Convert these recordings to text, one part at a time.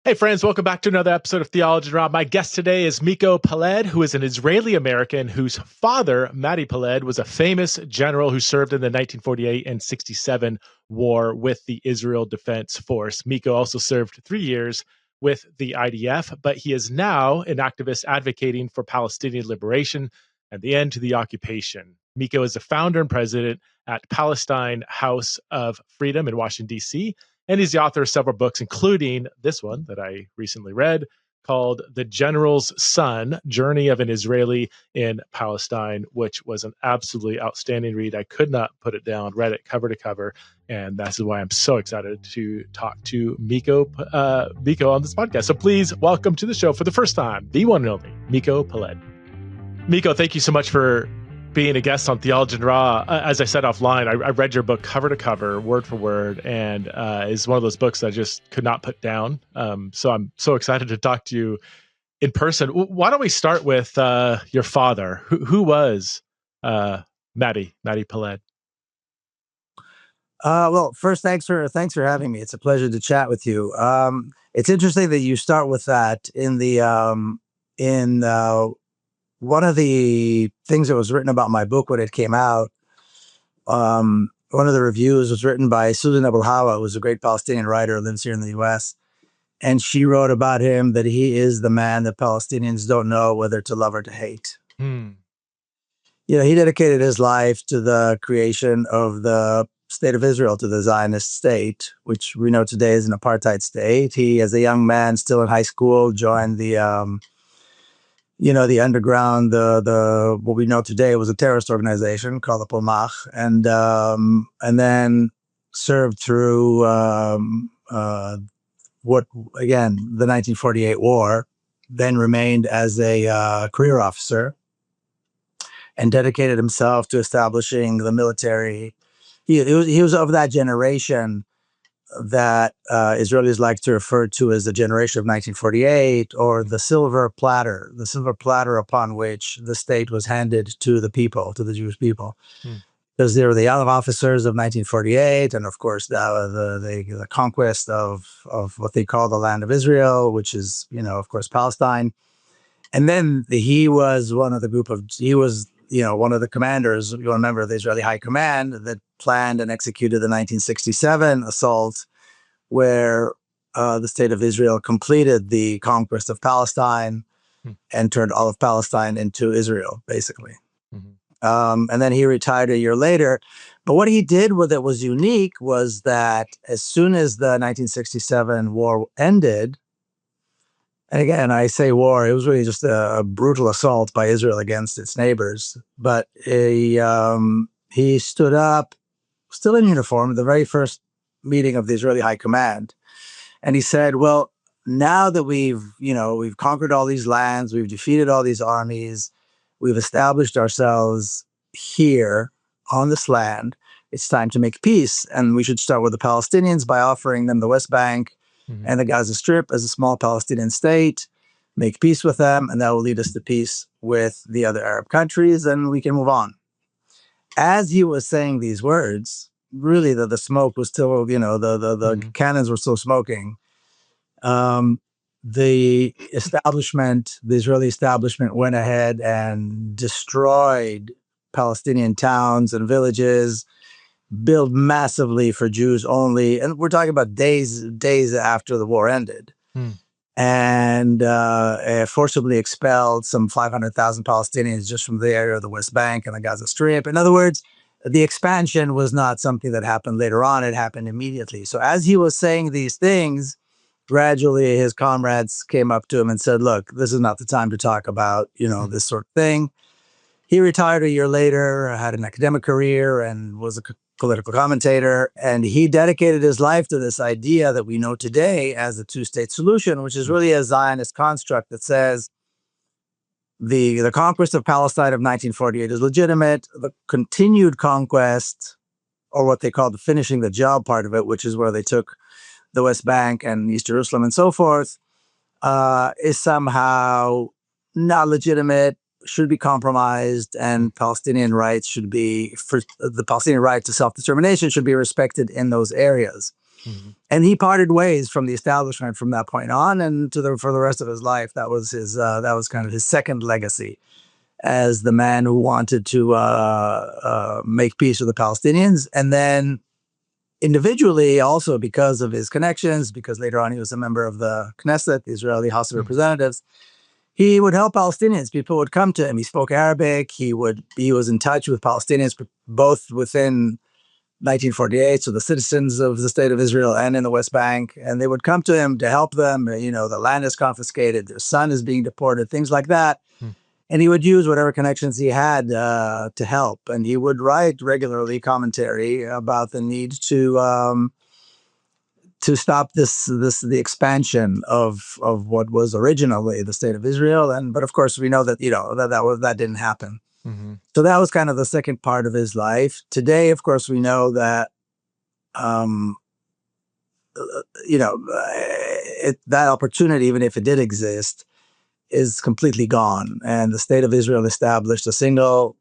Hey friends, welcome back to another episode of Theology and Rob. My guest today is Miko Peled, who is an Israeli-American whose father, Matti Peled, was a famous general who served in the 1948 and 67 war with the Israel Defense Force. Miko also served 3 years with the IDF, but he is now an activist advocating for Palestinian liberation and the end to the occupation. Miko is the founder and president at Palestine House of Freedom in Washington, D.C., and he's the author of several books, including this one that I recently read called The General's Son, Journey of an Israeli in Palestine, which was an absolutely outstanding read. I could not put it down, read it cover to cover. And that's why I'm so excited to talk to Miko on this podcast. So please welcome to the show for the first time, the one and only Miko Peled. Miko, thank you so much for being a guest on Theology and Raw. As I said offline, I read your book cover to cover, word for word, and it's one of those books I just could not put down. So I'm so excited to talk to you in person. Why don't we start with your father? Who was Matti Peled? Well, first, thanks for having me. It's a pleasure to chat with you. It's interesting that you start with that in one of the things that was written about my book when it came out. One of the reviews was written by Susan Abu Hawa, who's a great Palestinian writer, lives here in the U.S. And she wrote about him that he is the man that Palestinians don't know whether to love or to hate. You know, he dedicated his life to the creation of the state of Israel, to the Zionist state, which we know today is an apartheid state. He, as a young man, still in high school, joined the underground, the what we know today was a terrorist organization called the Palmach, and then served through the 1948 war. Then remained as a career officer and dedicated himself to establishing the military. He was of that generation that Israelis like to refer to as the generation of 1948, or the silver platter upon which the state was handed to the people, to the Jewish people. Because they were the young officers of 1948, and of course the conquest of what they call the land of Israel, which is, of course, Palestine. And then he was one of the one of the commanders, you'll remember, the Israeli High Command that planned and executed the 1967 assault, where the state of Israel completed the conquest of Palestine and turned all of Palestine into Israel, basically. And then he retired a year later. But what he did with it was unique, was that as soon as the 1967 war ended, and again, I say war, it was really just a brutal assault by Israel against its neighbors. But he stood up, still in uniform, at the very first meeting of the Israeli High Command. And he said, well, now that we've conquered all these lands, we've defeated all these armies, we've established ourselves here on this land, it's time to make peace. And we should start with the Palestinians by offering them the West Bank and the Gaza Strip as a small Palestinian state, make peace with them, and that will lead us to peace with the other Arab countries, and we can move on. As he was saying these words, really the smoke was still, the cannons were still smoking. The Israeli establishment went ahead and destroyed Palestinian towns and villages, built massively for Jews only. And we're talking about days after the war ended. And forcibly expelled some 500,000 Palestinians just from the area of the West Bank and the Gaza Strip. In other words, the expansion was not something that happened later on. It happened immediately. So as he was saying these things, gradually his comrades came up to him and said, look, this is not the time to talk about, this sort of thing. He retired a year later, had an academic career, and was a political commentator. And he dedicated his life to this idea that we know today as the two-state solution, which is really a Zionist construct that says the conquest of Palestine of 1948 is legitimate. The continued conquest, or what they call the finishing the job part of it, which is where they took the West Bank and East Jerusalem and so forth, is somehow not legitimate, should be compromised, and Palestinian rights the Palestinian right to self-determination should be respected in those areas. And he parted ways from the establishment from that point on, and for the rest of his life, that was kind of his second legacy as the man who wanted to make peace with the Palestinians. And then individually, also because of his connections, because later on he was a member of the Knesset, the Israeli House of Representatives, he would help Palestinians. People would come to him. He spoke Arabic. He was in touch with Palestinians, both within 1948, so the citizens of the state of Israel and in the West Bank, and they would come to him to help them. The land is confiscated, their son is being deported, things like that. And he would use whatever connections he had to help. And he would write regularly commentary about the need to stop the expansion of what was originally the state of Israel. But of course, we know that that didn't happen. So that was kind of the second part of his life. Today, of course, we know that that opportunity, even if it did exist, is completely gone. And the state of Israel established a single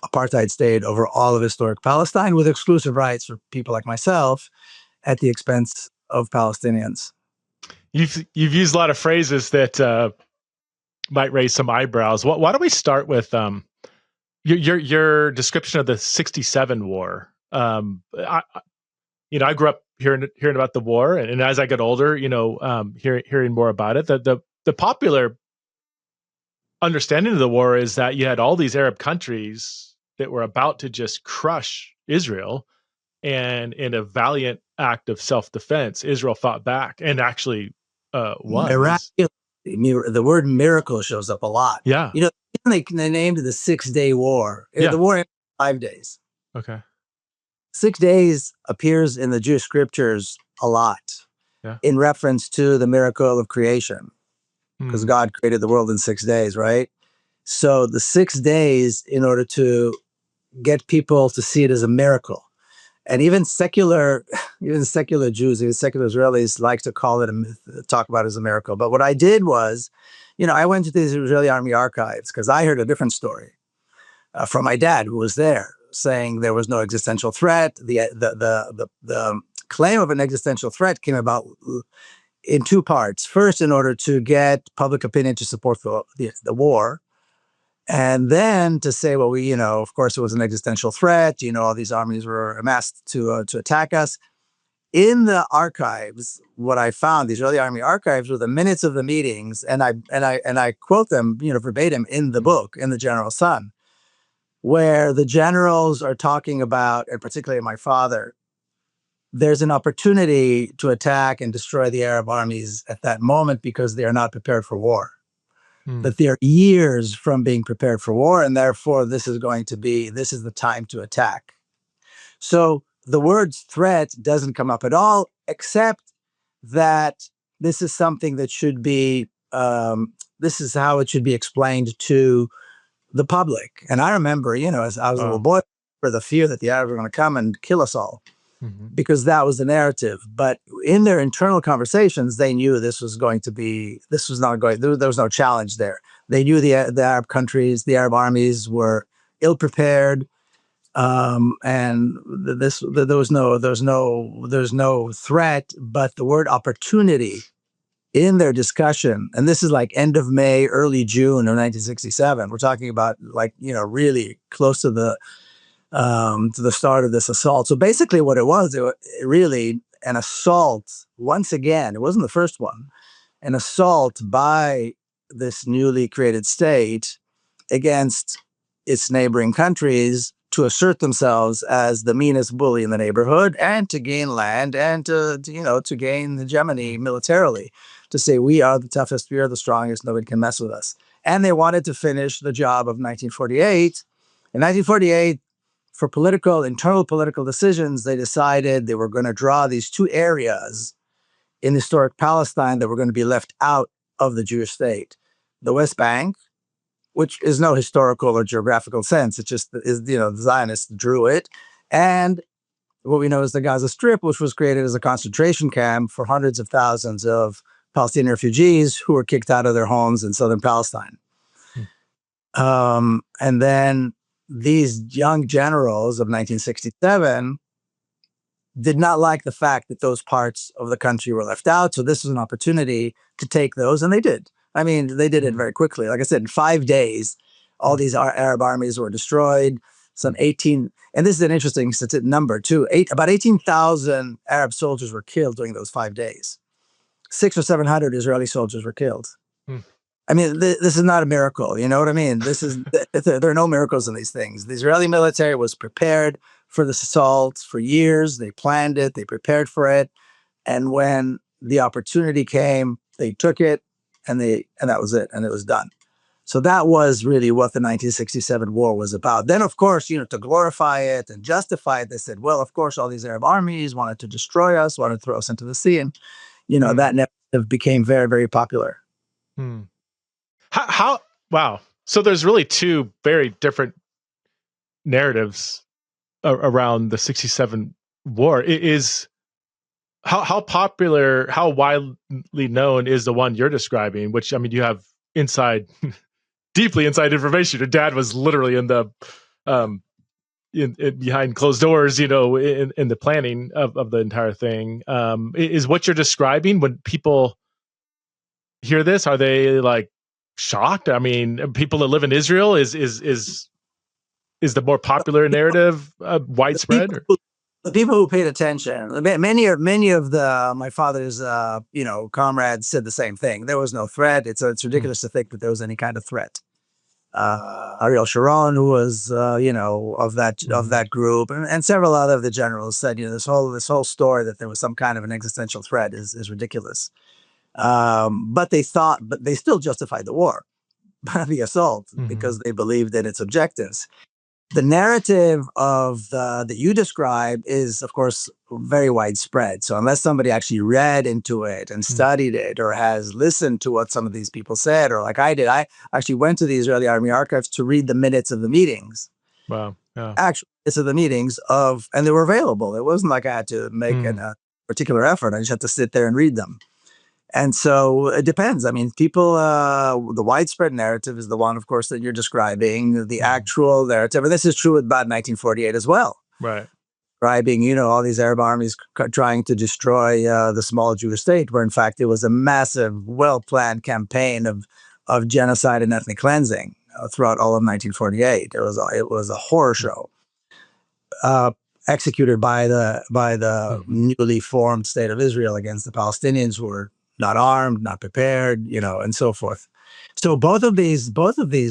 apartheid state over all of historic Palestine with exclusive rights for people like myself at the expense of Palestinians. You've used a lot of phrases that might raise some eyebrows. Why don't we start with your description of the '67 war? I grew up hearing about the war, and as I got older, hearing more about it. The popular understanding of the war is that you had all these Arab countries that were about to just crush Israel, and in a valiant act of self-defense, Israel fought back and actually won. The word miracle shows up a lot. Yeah. They named it the 6-Day War. Yeah. The war ended in 5 days. Okay. 6 days appears in the Jewish scriptures a lot in reference to the miracle of creation, because God created the world in 6 days, right? So the 6 days, in order to get people to see it as a miracle. And even secular Jews, even secular Israelis like to call it talk about it as a miracle. But what I did was, I went to the Israeli Army archives because I heard a different story from my dad, who was there, saying there was no existential threat. The claim of an existential threat came about in two parts. First, in order to get public opinion to support the war. And then to say, well, of course, it was an existential threat. All these armies were amassed to attack us. In the archives, what I found, the Israeli Army archives, were the minutes of the meetings, and I quote them, verbatim in the book, in the General's Son, where the generals are talking about, and particularly my father, there's an opportunity to attack and destroy the Arab armies at that moment because they are not prepared for war. That they're years from being prepared for war, and therefore this is the time to attack. So the word threat doesn't come up at all, except that this is something that should be, this is how it should be explained to the public. And I remember, as I was a little boy, for the fear that the Arabs were going to come and kill us all. Because that was the narrative. But in their internal conversations, they knew there was no challenge there. They knew the Arab countries, the Arab armies were ill-prepared, and there's no threat. But the word opportunity in their discussion, and this is like end of May, early June of 1967. We're talking about really close to the start of this assault. So basically what it was really an assault, once again, it wasn't the first one, an assault by this newly created state against its neighboring countries to assert themselves as the meanest bully in the neighborhood and to gain land and to gain hegemony militarily, to say we are the toughest, we are the strongest, nobody can mess with us. And they wanted to finish the job of 1948. In 1948, for internal political decisions, they decided they were going to draw these two areas in historic Palestine that were going to be left out of the Jewish state. The West Bank, which is no historical or geographical sense. It just is, the Zionists drew it. And what we know is the Gaza Strip, which was created as a concentration camp for hundreds of thousands of Palestinian refugees who were kicked out of their homes in southern Palestine. And then these young generals of 1967 did not like the fact that those parts of the country were left out. So this was an opportunity to take those, and they did. I mean, they did it very quickly. Like I said, in 5 days, all these Arab armies were destroyed. Some 18, and this is an interesting number too. About 18,000 Arab soldiers were killed during those 5 days. 600 or 700 Israeli soldiers were killed. I mean, this is not a miracle. You know what I mean? There are no miracles in these things. The Israeli military was prepared for this assault for years. They planned it. They prepared for it. And when the opportunity came, they took it, and that was it. And it was done. So that was really what the 1967 war was about. Then, of course, to glorify it and justify it, they said, well, of course, all these Arab armies wanted to destroy us, wanted to throw us into the sea. And, that narrative became very, very popular. How wow. So there's really two very different narratives around the 67 war. How popular, how widely known is the one you're describing, which, I mean, you have deeply inside information. Your dad was literally in the behind closed doors, in the planning of the entire thing. Is what you're describing, when people hear this, are they like shocked? I mean, people that live in Israel, is the more popular narrative widespread? The people who paid attention, many of my father's comrades said the same thing. There was no threat. It's ridiculous to think that there was any kind of threat. Ariel Sharon, who was of that group, and several other of the generals said, this whole story that there was some kind of an existential threat is ridiculous. But they still justified the war, the assault, because they believed in its objectives. The narrative that you describe is, of course, very widespread. So unless somebody actually read into it and studied it, or has listened to what some of these people said, or like I did, I actually went to the Israeli Army archives to read the minutes of the meetings. Wow. Yeah. Actually, minutes of the meetings and they were available. It wasn't like I had to make a particular effort. I just had to sit there and read them. And so it depends. I mean, people, the widespread narrative is the one, of course, that you're describing, the actual narrative. And this is true about 1948 as well. Right. Describing, all these Arab armies trying to destroy the small Jewish state, where in fact it was a massive, well-planned campaign of genocide and ethnic cleansing throughout all of 1948. It was a horror show. Executed by the newly formed state of Israel against the Palestinians, who were not armed, not prepared, and so forth. So both of these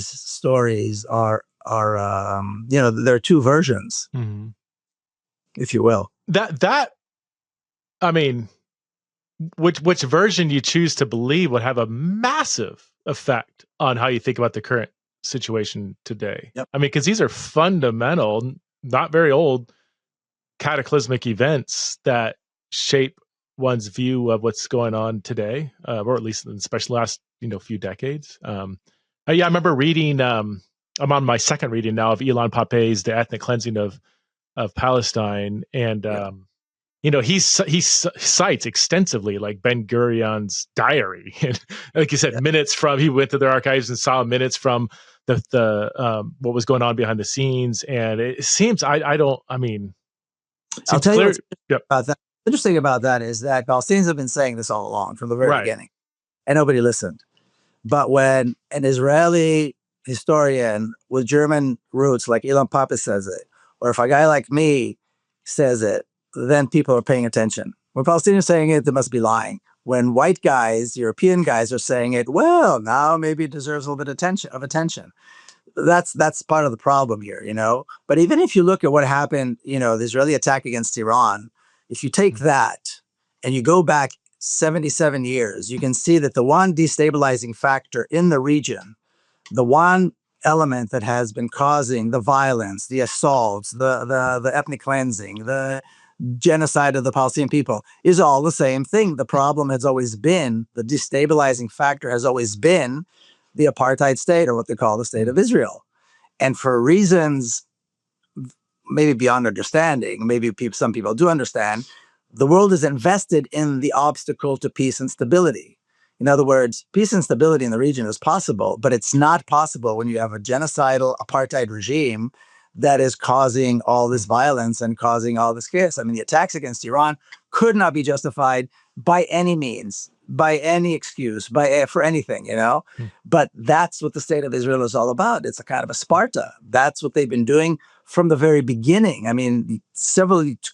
stories are there are two versions, if you will. That I mean, which version you choose to believe would have a massive effect on how you think about the current situation today. Yep. I mean, because these are fundamental, not very old, cataclysmic events that shape one's view of what's going on today, or at least in especially last few decades. I remember reading. I'm on my second reading now of Ilan Pappé's "The Ethnic Cleansing of Palestine," and he cites extensively like Ben Gurion's diary, and like you said, minutes from, he went to their archives and saw minutes from the what was going on behind the scenes, and it seems I'll tell you what's about that. Interesting about that is that Palestinians have been saying this all along from the very beginning, and nobody listened. But when an Israeli historian with German roots like Ilan Pappé says it, or if a guy like me says it, then people are paying attention. When Palestinians are saying it, they must be lying. When white guys, European guys, are saying it, well, now maybe it deserves a little bit of attention. That's part of the problem here, But even if you look at what happened, the Israeli attack against Iran, if you take that and you go back 77 years, you can see that the one destabilizing factor in the region, the one element that has been causing the violence, the assaults, the ethnic cleansing, the genocide of the Palestinian people, is all the same thing. The problem has always been, the destabilizing factor has always been the apartheid state, or what they call the state of Israel. And for reasons maybe beyond understanding, maybe some people do understand, the world is invested in the obstacle to peace and stability. In other words, peace and stability in the region is possible, but it's not possible when you have a genocidal apartheid regime that is causing all this violence and causing all this chaos. I mean, the attacks against Iran could not be justified by any means, by any excuse, for anything, But that's what the state of Israel is all about. It's a kind of a Sparta. That's what they've been doing from the very beginning. I mean,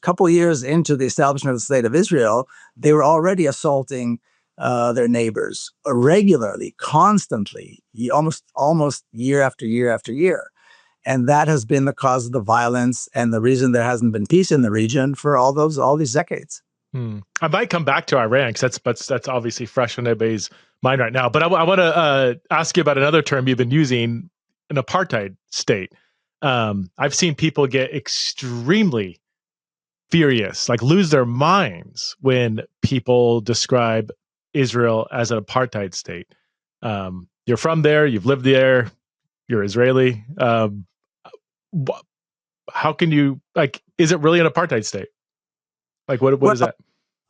couple years into the establishment of the state of Israel, they were already assaulting their neighbors regularly, constantly, almost year after year after year. And that has been the cause of the violence and the reason there hasn't been peace in the region for all these decades. I might come back to Iran because that's obviously fresh on everybody's mind right now. But I want to ask you about another term you've been using, an apartheid state. I've seen people get extremely furious, like lose their minds when people describe Israel as an apartheid state. You're from there, you've lived there, you're Israeli. How can you, is it really an apartheid state? What is that?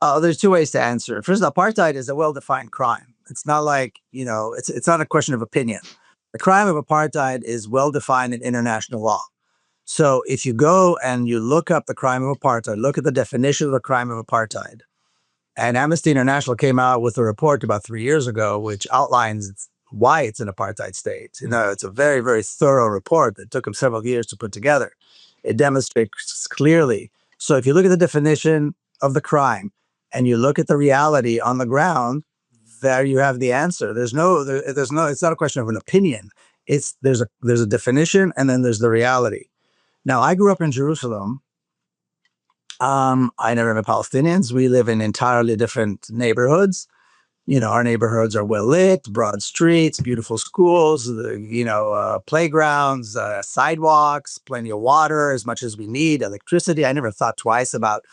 There's two ways to answer it. First, apartheid is a well-defined crime. It's not like, it's not a question of opinion. The crime of apartheid is well-defined in international law. So if you go and you look up the crime of apartheid, look at the definition of the crime of apartheid, and Amnesty International came out with a report about 3 years ago, which outlines why it's an apartheid state. It's a very, very thorough report that took them several years to put together. It demonstrates clearly. So if you look at the definition of the crime and you look at the reality on the ground, there you have the answer. It's not a question of an opinion. There's a definition and then there's the reality. Now, I grew up in Jerusalem. I never met Palestinians. We live in entirely different neighborhoods. Our neighborhoods are well lit, broad streets, beautiful schools, playgrounds, sidewalks, plenty of water, as much as we need, electricity. I never thought twice about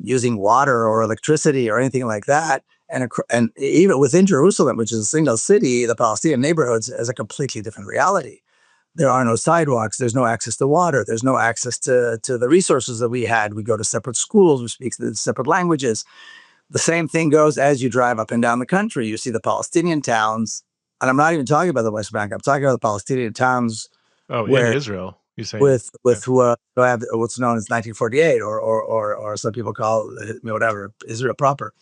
using water or electricity or anything like that. And even within Jerusalem, which is a single city, the Palestinian neighborhoods has a completely different reality. There are no sidewalks. There's no access to water. There's no access to the resources that we had. We go to separate schools. We speak separate languages. The same thing goes as you drive up and down the country. You see the Palestinian towns, and I'm not even talking about the West Bank. I'm talking about the Palestinian towns. In Israel, you say who have what's known as 1948, or some people call it, whatever, Israel proper.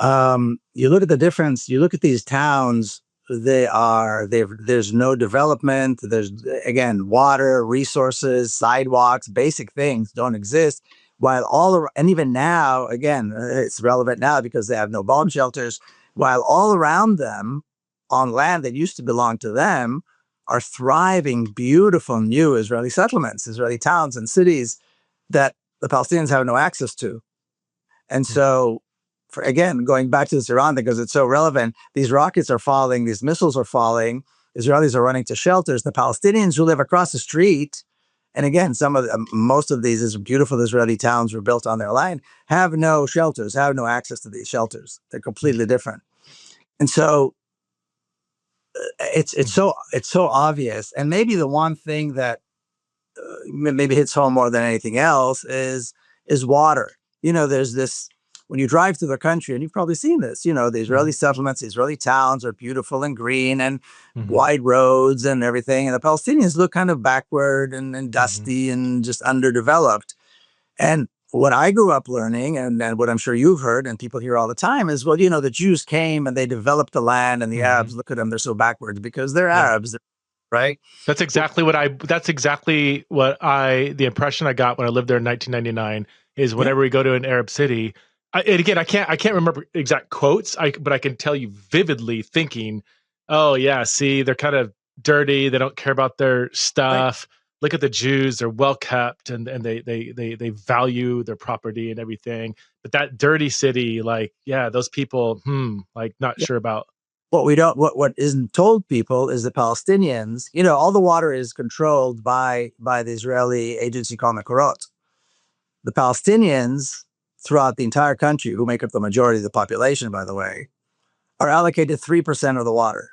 You look at the difference. You look at these towns. There's no development. There's, again, water, resources, sidewalks, basic things don't exist. And even now, again, it's relevant now because they have no bomb shelters, while all around them on land that used to belong to them are thriving, beautiful new Israeli settlements, Israeli towns and cities that the Palestinians have no access to. And so, again, going back to this Iran thing, because it's so relevant, these rockets are falling, these missiles are falling, Israelis are running to shelters. The Palestinians who live across the street, and again, most of these beautiful Israeli towns were built on their land, have no shelters, have no access to these shelters. They're completely different. And so it's so obvious. And maybe the one thing that maybe hits home more than anything else is water. There's this, when you drive through the country, and you've probably seen this, the Israeli settlements, the Israeli towns are beautiful and green and wide roads and everything. And the Palestinians look kind of backward and dusty and just underdeveloped. And what I grew up learning, and what I'm sure you've heard and people hear all the time is, well, the Jews came and they developed the land, and the Arabs, look at them, they're so backwards because they're Arabs, right? That's exactly the impression I got when I lived there in 1999 is whenever we go to an Arab city, and again, I can't remember exact quotes, but I can tell you vividly thinking, oh yeah, see, they're kind of dirty. They don't care about their stuff. Right. Look at the Jews; they're well kept, and they value their property and everything. But that dirty city, those people, not sure about. What isn't told people is the Palestinians. All the water is controlled by the Israeli agency called Mekorot. The Palestinians throughout the entire country, who make up the majority of the population, by the way, are allocated 3% of the water.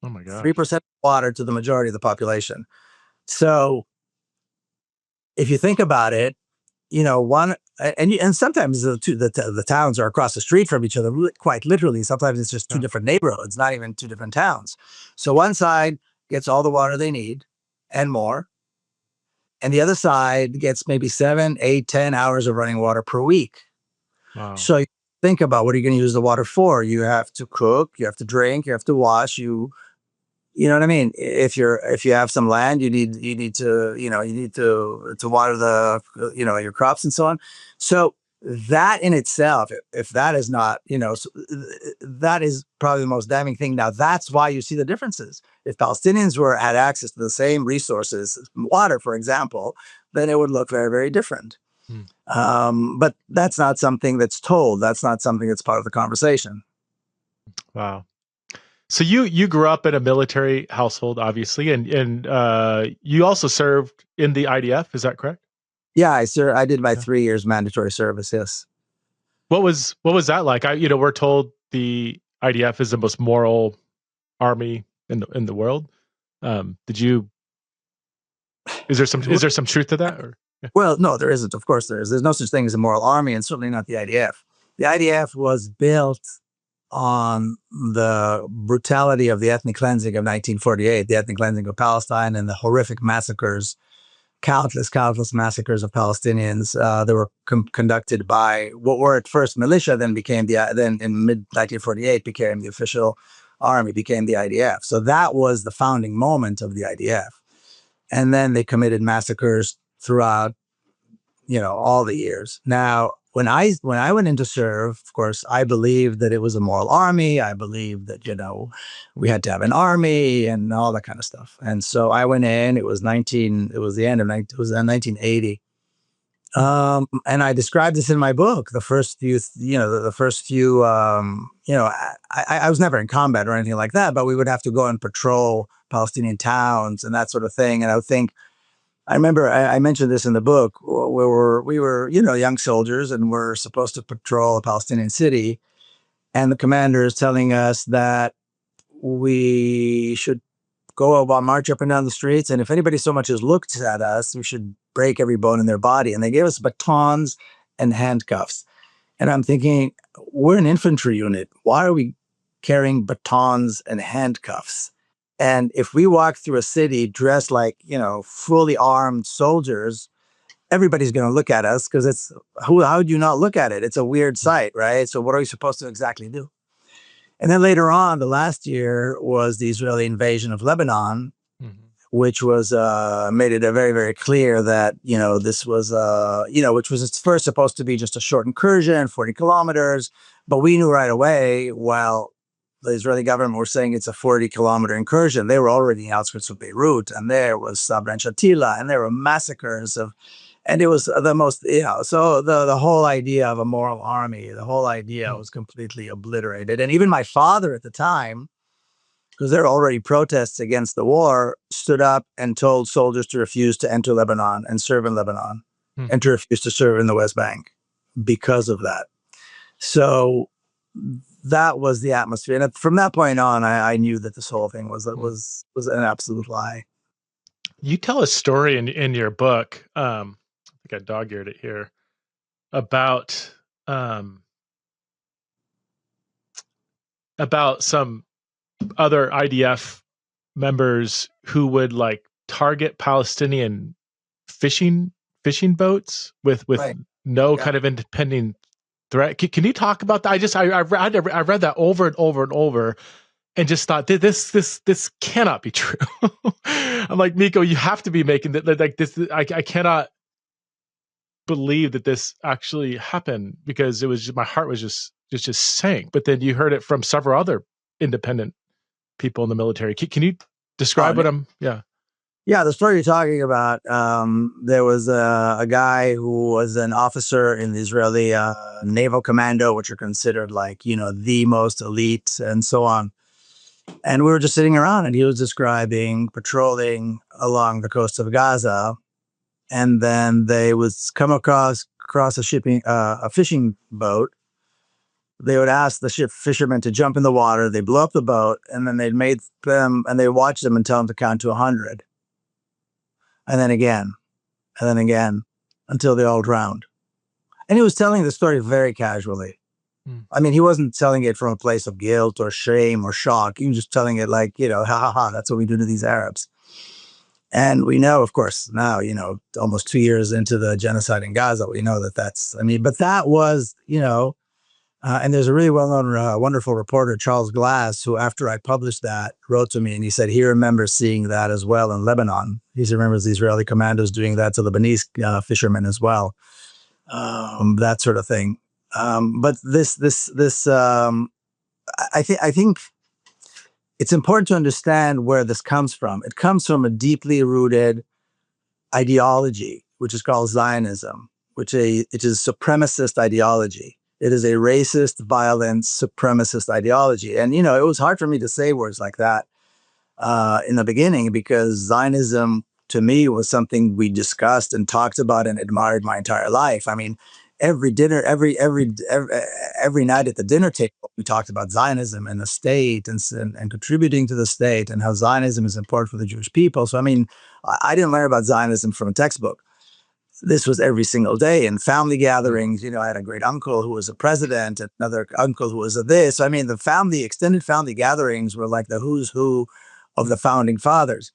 Oh my God. 3% water to the majority of the population. So if you think about it, and sometimes the towns are across the street from each other, quite literally. Sometimes it's just two different neighborhoods, not even two different towns. So one side gets all the water they need and more, and the other side gets maybe 7, 8, 10 hours of running water per week. Wow. So you think about, what are you going to use the water for? You have to cook, you have to drink, you have to wash, you know what I mean? If you have some land, you need to water your crops and so on. So that in itself, if that is not, that is probably the most damning thing. Now that's why you see the differences. If Palestinians had access to the same resources, water, for example, then it would look very, very different. But that's not something that's told. That's not something that's part of the conversation. Wow. So you grew up in a military household, obviously, and you also served in the IDF. Is that correct? Yeah, I did my 3 years mandatory service. Yes. What was that like? We're told the IDF is the most moral army in the world. Is there some truth to that? Or? Yeah. Well, no, there isn't. Of course, there is. There's no such thing as a moral army, and certainly not the IDF. The IDF was built on the brutality of the ethnic cleansing of 1948, the ethnic cleansing of Palestine, and the horrific massacres, countless massacres of Palestinians that were conducted by what were at first militia, then in mid 1948 became the official army, became the IDF. So that was the founding moment of the IDF, and then they committed massacres throughout, all the years. Now, when I went in to serve, of course, I believed that it was a moral army. I believed that, we had to have an army and all that kind of stuff. And so I went in. It was 1980. And I described this in my book. The first few, I was never in combat or anything like that, but we would have to go and patrol Palestinian towns and that sort of thing. And I remember I mentioned this in the book. We were young soldiers, and we're supposed to patrol a Palestinian city, and the commander is telling us that we should march up and down the streets, and if anybody so much as looked at us, we should break every bone in their body. And they gave us batons and handcuffs. And I'm thinking, we're an infantry unit. Why are we carrying batons and handcuffs? And if we walk through a city dressed like, fully armed soldiers, everybody's going to look at us, because how would you not look at it? It's a weird sight, right? So what are we supposed to exactly do? And then later on, the last year was the Israeli invasion of Lebanon, which was made it very, very clear that, this was, which was at first supposed to be just a short incursion, 40 kilometers. But we knew right away, while the Israeli government were saying it's a 40-kilometer incursion, they were already in the outskirts of Beirut, and there was Sabra and Shatila, and there were massacres and it was the most, so the whole idea of a moral army, the whole idea was completely obliterated. And even my father at the time, because there were already protests against the war, stood up and told soldiers to refuse to enter Lebanon and serve in Lebanon, and to refuse to serve in the West Bank because of that. So that was the atmosphere. And from that point on, I knew that this whole thing was an absolute lie. You tell a story in your book, I think I dog-eared it here, about some other IDF members who would target Palestinian fishing boats with Right. no kind of independent threat. Can you talk about that? I read that over and over and over, and just thought, this cannot be true. I'm like, Miko, you have to be making that like this. I cannot believe that this actually happened, because my heart was just sank. But then you heard it from several other independent people in the military. Can you describe what I'm? Yeah. Yeah, the story you're talking about, there was a guy who was an officer in the Israeli naval commando, which are considered the most elite and so on. And we were just sitting around, and he was describing patrolling along the coast of Gaza. And then they would come across a fishing boat. They would ask the fishermen to jump in the water. They blow up the boat, and then they watch them and tell them to count to 100. And then again, until they all drowned. And he was telling the story very casually. I mean, he wasn't telling it from a place of guilt or shame or shock. He was just telling it ha ha ha, that's what we do to these Arabs. And we know, of course, now, almost 2 years into the genocide in Gaza, we know but that was, and there's a really well-known, wonderful reporter, Charles Glass, who, after I published that, wrote to me and he said he remembers seeing that as well in Lebanon. He remembers the Israeli commandos doing that to Lebanese fishermen as well, that sort of thing. But I think it's important to understand where this comes from. It comes from a deeply rooted ideology, which is called Zionism, it is supremacist ideology. It is a racist, violent, supremacist ideology. And, it was hard for me to say words like that in the beginning, because Zionism to me was something we discussed and talked about and admired my entire life. I mean, every night at the dinner table, we talked about Zionism and the state and contributing to the state and how Zionism is important for the Jewish people. So, I mean, I didn't learn about Zionism from a textbook. This was every single day in family gatherings. I had a great uncle who was a president, and another uncle who was a this. I mean, the extended family gatherings were like the who's who of the founding fathers.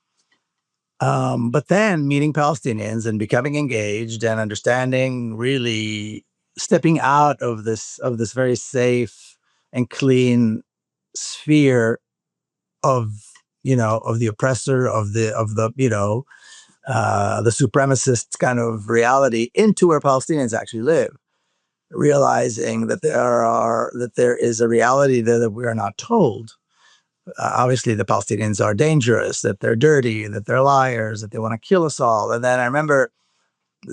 But then meeting Palestinians and becoming engaged and understanding, really stepping out of this very safe and clean sphere of of the oppressor, the supremacist kind of reality, into where Palestinians actually live, realizing that there is a reality there that we are not told. Obviously, the Palestinians are dangerous, that they're dirty, that they're liars, that they want to kill us all. And then I remember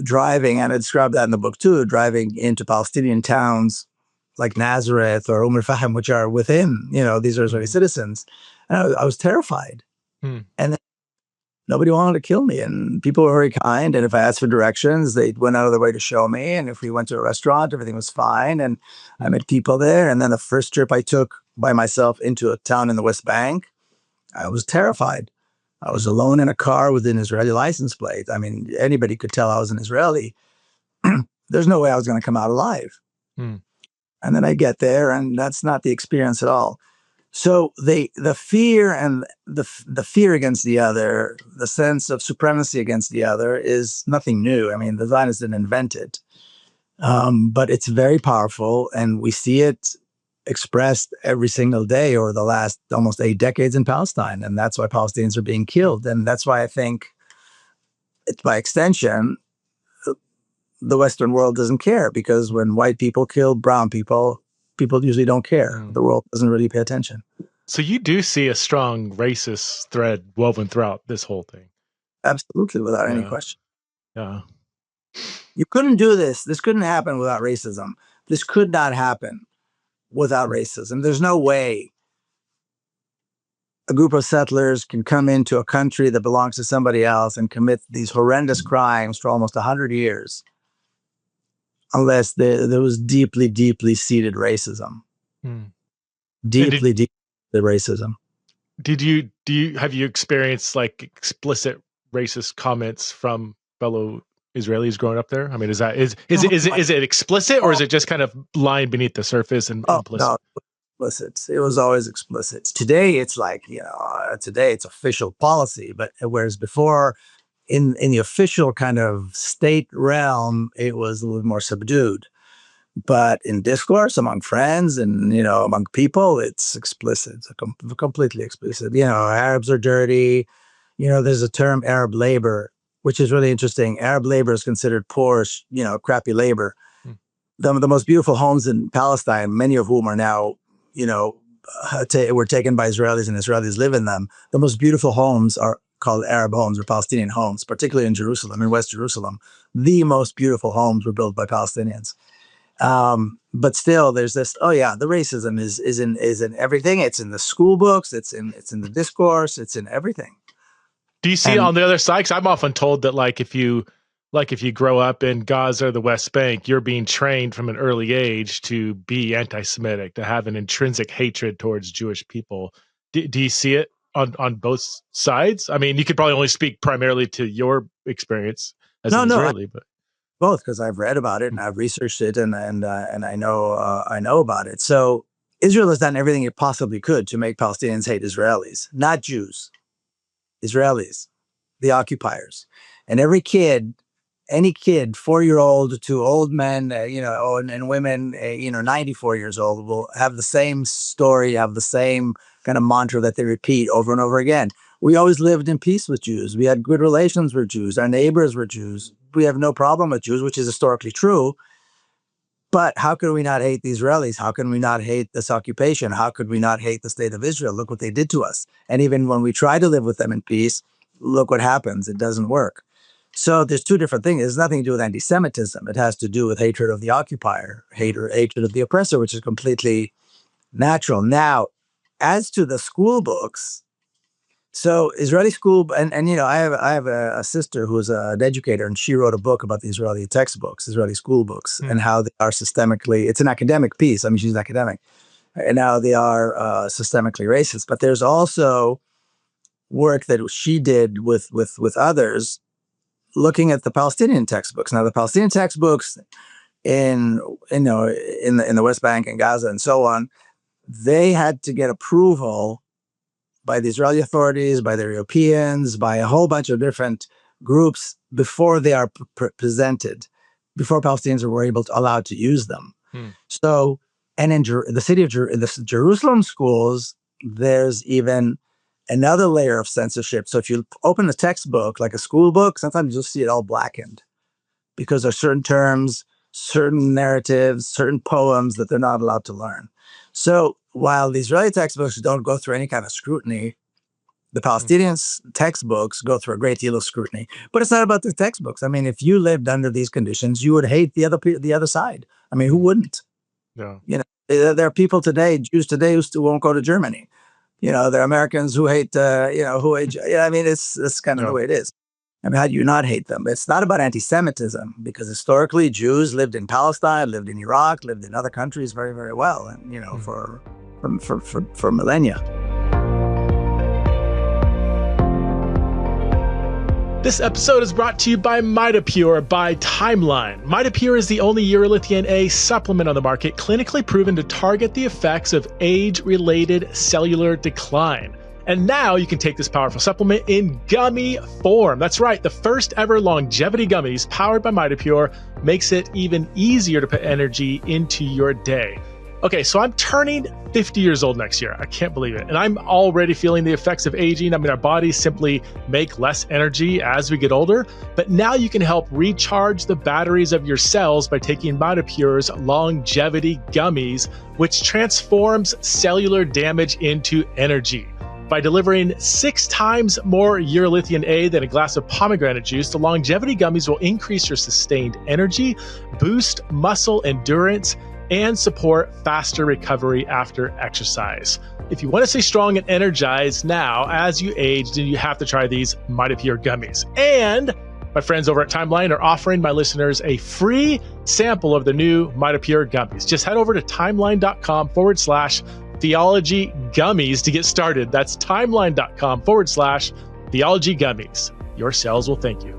driving, and I described that in the book too, driving into Palestinian towns like Nazareth or Fahim, which are within, these are Israeli citizens. And I was terrified. And then nobody wanted to kill me, and people were very kind. And if I asked for directions, they went out of their way to show me. And if we went to a restaurant, everything was fine. And I met people there. And then the first trip I took by myself into a town in the West Bank, I was terrified. I was alone in a car with an Israeli license plate. I mean, anybody could tell I was an Israeli. There's no way I was going to come out alive. And then I get there, and that's not the experience at all. So the fear and the fear against the other, the sense of supremacy against the other, is nothing new. I mean, the Zionists didn't invent it, but it's very powerful, and we see it expressed every single day over the last almost 8 decades in Palestine, and that's why Palestinians are being killed, and that's why I think, by extension, the Western world doesn't care, because when white people kill brown people, people usually don't care. The world doesn't really pay attention. So you do see a strong racist thread woven throughout this whole thing. Absolutely, without any question. Yeah. You couldn't do this. This couldn't happen without racism. This could not happen without racism. There's no way a group of settlers can come into a country that belongs to somebody else and commit these horrendous crimes for almost 100 years unless there was deeply, deeply seated racism. Deeply racism. Have you experienced like explicit racist comments from fellow Israelis growing up there? I mean, is it explicit, or is it just kind of lying beneath the surface and implicit? No, explicit. It was always explicit. Today, it's like, today it's official policy, but whereas before, in the official kind of state realm, it was a little more subdued. But in discourse among friends and, among people, it's explicit. It's completely explicit. Arabs are dirty. There's a term, Arab labor, which is really interesting. Arab labor is considered poor, crappy labor. The most beautiful homes in Palestine, many of whom are now, were taken by Israelis, and Israelis live in them. The most beautiful homes are called Arab homes or Palestinian homes, particularly in Jerusalem, in West Jerusalem. The most beautiful homes were built by Palestinians. But still, there's this. Oh yeah, the racism is in everything. It's in the school books. It's in the discourse. It's in everything. Do you see it on the other side? Because I'm often told that if you grow up in Gaza or the West Bank, you're being trained from an early age to be anti-Semitic, to have an intrinsic hatred towards Jewish people. Do you see it on both sides? I mean, you could probably only speak primarily to your experience as an Israeli, but both, because I've read about it and I've researched it, and I know about it. So Israel has done everything it possibly could to make Palestinians hate Israelis, not Jews, Israelis. the occupiers. And every kid, any kid, 4-year-old to old men, and women, 94 years old, will have the same story, have the same kind of mantra that they repeat over and over again. We always lived in peace with Jews. We had good relations with Jews. Our neighbors were Jews. We have no problem with Jews, which is historically true. But how could we not hate the Israelis? How can we not hate this occupation? How could we not hate the state of Israel? Look what they did to us. And even when we try to live with them in peace, look what happens. It doesn't work. So there's two different things. It has nothing to do with anti-Semitism. It has to do with hatred of the occupier, hatred of the oppressor, which is completely natural. Now, as to the school books, so Israeli school, and I have a sister who's an educator, and she wrote a book about the Israeli textbooks, Israeli school books, and how they are systemically. It's an academic piece. I mean, she's an academic, and how they are systemically racist. But there's also work that she did with others, looking at the Palestinian textbooks. Now, the Palestinian textbooks in the West Bank and Gaza and so on, they had to get approval by the Israeli authorities, by the Europeans, by a whole bunch of different groups before they are presented, before Palestinians were allowed to use them. So, and in the Jerusalem schools, there's even another layer of censorship. So if you open a textbook, like a school book, sometimes you'll see it all blackened because there are certain terms, certain narratives, certain poems that they're not allowed to learn. So while the Israeli textbooks don't go through any kind of scrutiny, the Palestinian textbooks go through a great deal of scrutiny. But it's not about the textbooks. I mean, if you lived under these conditions, you would hate the other side. I mean, who wouldn't? Yeah. There are people today, Jews today, who still won't go to Germany. There are Americans who hate, I mean, it's kind of the way it is. I mean, how do you not hate them? It's not about anti-Semitism, because historically Jews lived in Palestine, lived in Iraq, lived in other countries very, very well, and for millennia. This episode is brought to you by Matti Peled by Timeline. Matti Peled is the only urolithium A supplement on the market clinically proven to target the effects of age-related cellular decline. And now you can take this powerful supplement in gummy form. That's right, the first ever longevity gummies powered by Matti Peled makes it even easier to put energy into your day. Okay, so I'm turning 50 years old next year. I can't believe it. And I'm already feeling the effects of aging. I mean, our bodies simply make less energy as we get older. But now you can help recharge the batteries of your cells by taking Matti Peled's longevity gummies, which transforms cellular damage into energy. By delivering 6 times more urolithium A than a glass of pomegranate juice, the longevity gummies will increase your sustained energy, boost muscle endurance, and support faster recovery after exercise. If you want to stay strong and energized now as you age, then you have to try these Matti Peled gummies. And my friends over at Timeline are offering my listeners a free sample of the new Matti Peled gummies. Just head over to timeline.com/Theology Gummies to get started. That's timeline.com/Theology Gummies. Your cells will thank you.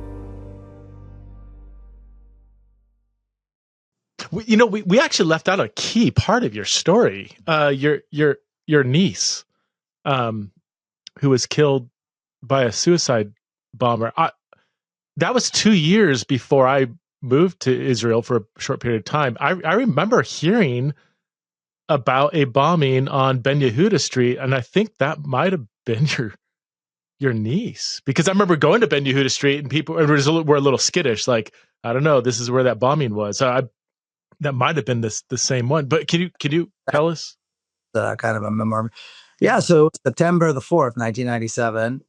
We actually left out a key part of your story. Your niece, who was killed by a suicide bomber. That was 2 years before I moved to Israel for a short period of time. I remember hearing about a bombing on Ben Yehuda Street, and I think that might have been your niece, because I remember going to Ben Yehuda Street and people were a little skittish, like, I don't know, this is where that bombing was. That might have been the same one, but can you tell us? Kind of a memoir. Yeah, so September the 4th, 1997,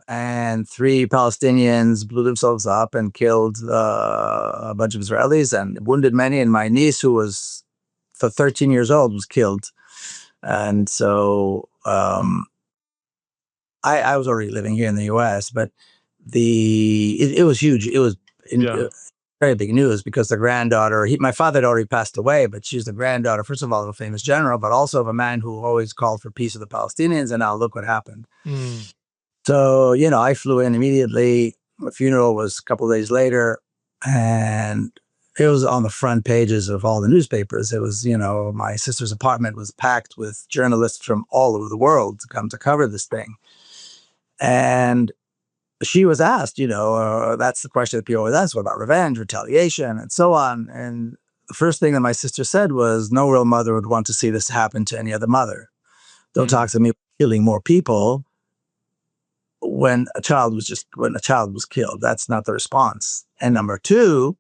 and 3 Palestinians blew themselves up and killed a bunch of Israelis and wounded many. And my niece, who was 13 years old, was killed. And so I was already living here in the U.S., but it was huge. It was very big news, because the granddaughter, my father had already passed away, but she's the granddaughter, first of all, of a famous general, but also of a man who always called for peace with the Palestinians. And now look what happened. So, I flew in immediately. The funeral was a couple of days later, and it was on the front pages of all the newspapers. It was, my sister's apartment was packed with journalists from all over the world to come to cover this thing. And she was asked, that's the question that people always ask, what about revenge, retaliation, and so on. And the first thing that my sister said was, no real mother would want to see this happen to any other mother. Don't talk to me about killing more people when a child was killed. That's not the response. And number two,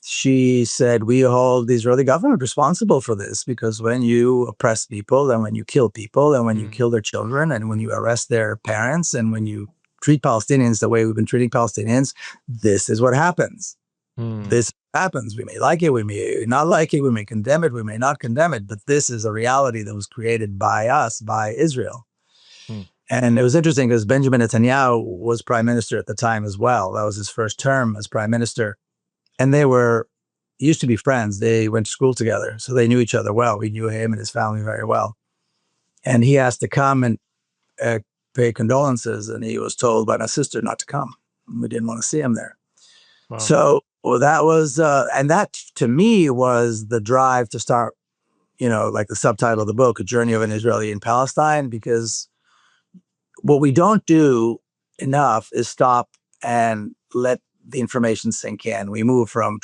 she said, we hold the Israeli government responsible for this, because when you oppress people and when you kill people and when you kill their children and when you arrest their parents and when you treat Palestinians the way we've been treating Palestinians, this is what happens. This happens. We may like it, we may not like it, we may condemn it, we may not condemn it, but this is a reality that was created by us, by Israel. And it was interesting because Benjamin Netanyahu was prime minister at the time as well. That was his first term as prime minister. And they used to be friends. They went to school together, so they knew each other well. We knew him and his family very well. And he asked to come and pay condolences, and he was told by my sister not to come. We didn't want to see him there. Wow. So that was, and that to me was the drive to start, like the subtitle of the book, A Journey of an Israeli in Palestine, because what we don't do enough is stop and let the information sink in. We move from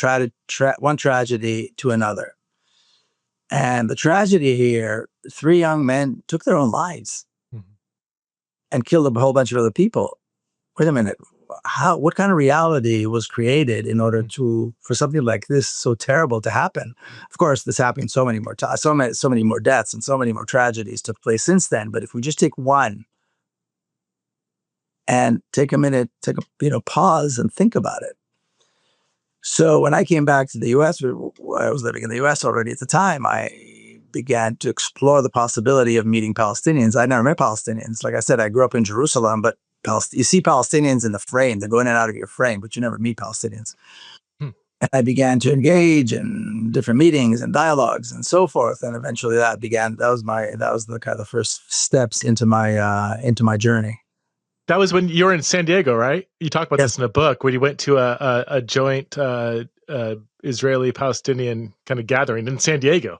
one tragedy to another. And the tragedy here, 3 young men took their own lives and killed a whole bunch of other people. Wait a minute. What kind of reality was created in order for something like this so terrible to happen? Of course, this happened so many more times, so many more deaths and so many more tragedies took place since then. But if we just take one and take a minute, pause and think about it. So when I came back to the U.S., I was living in the U.S. already at the time, I began to explore the possibility of meeting Palestinians. I never met Palestinians. Like I said, I grew up in Jerusalem, but you see Palestinians in the frame. They're going in and out of your frame, but you never meet Palestinians. And I began to engage in different meetings and dialogues and so forth. And eventually that was the kind of the first steps into my journey. That was when you were in San Diego, right? You talk about this in a book when you went to a joint Israeli-Palestinian kind of gathering in San Diego.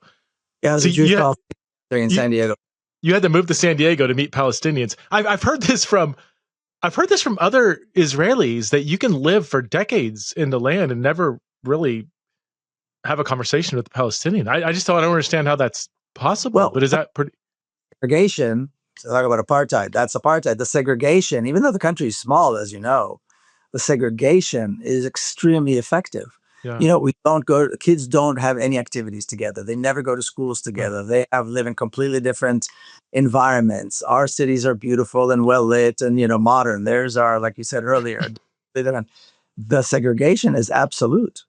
Yeah, it was a Jewish gathering in San Diego. You had to move to San Diego to meet Palestinians. I've heard this from other Israelis that you can live for decades in the land and never really have a conversation with the Palestinian. I just don't understand how that's possible. Well, but is that pretty segregation? So talk about apartheid. That's apartheid. The segregation, even though the country is small, as you know, the segregation is extremely effective. Yeah. Kids don't have any activities together. They never go to schools together. They live in completely different environments. Our cities are beautiful and well lit and, modern. Theirs are, like you said earlier, the segregation is absolute.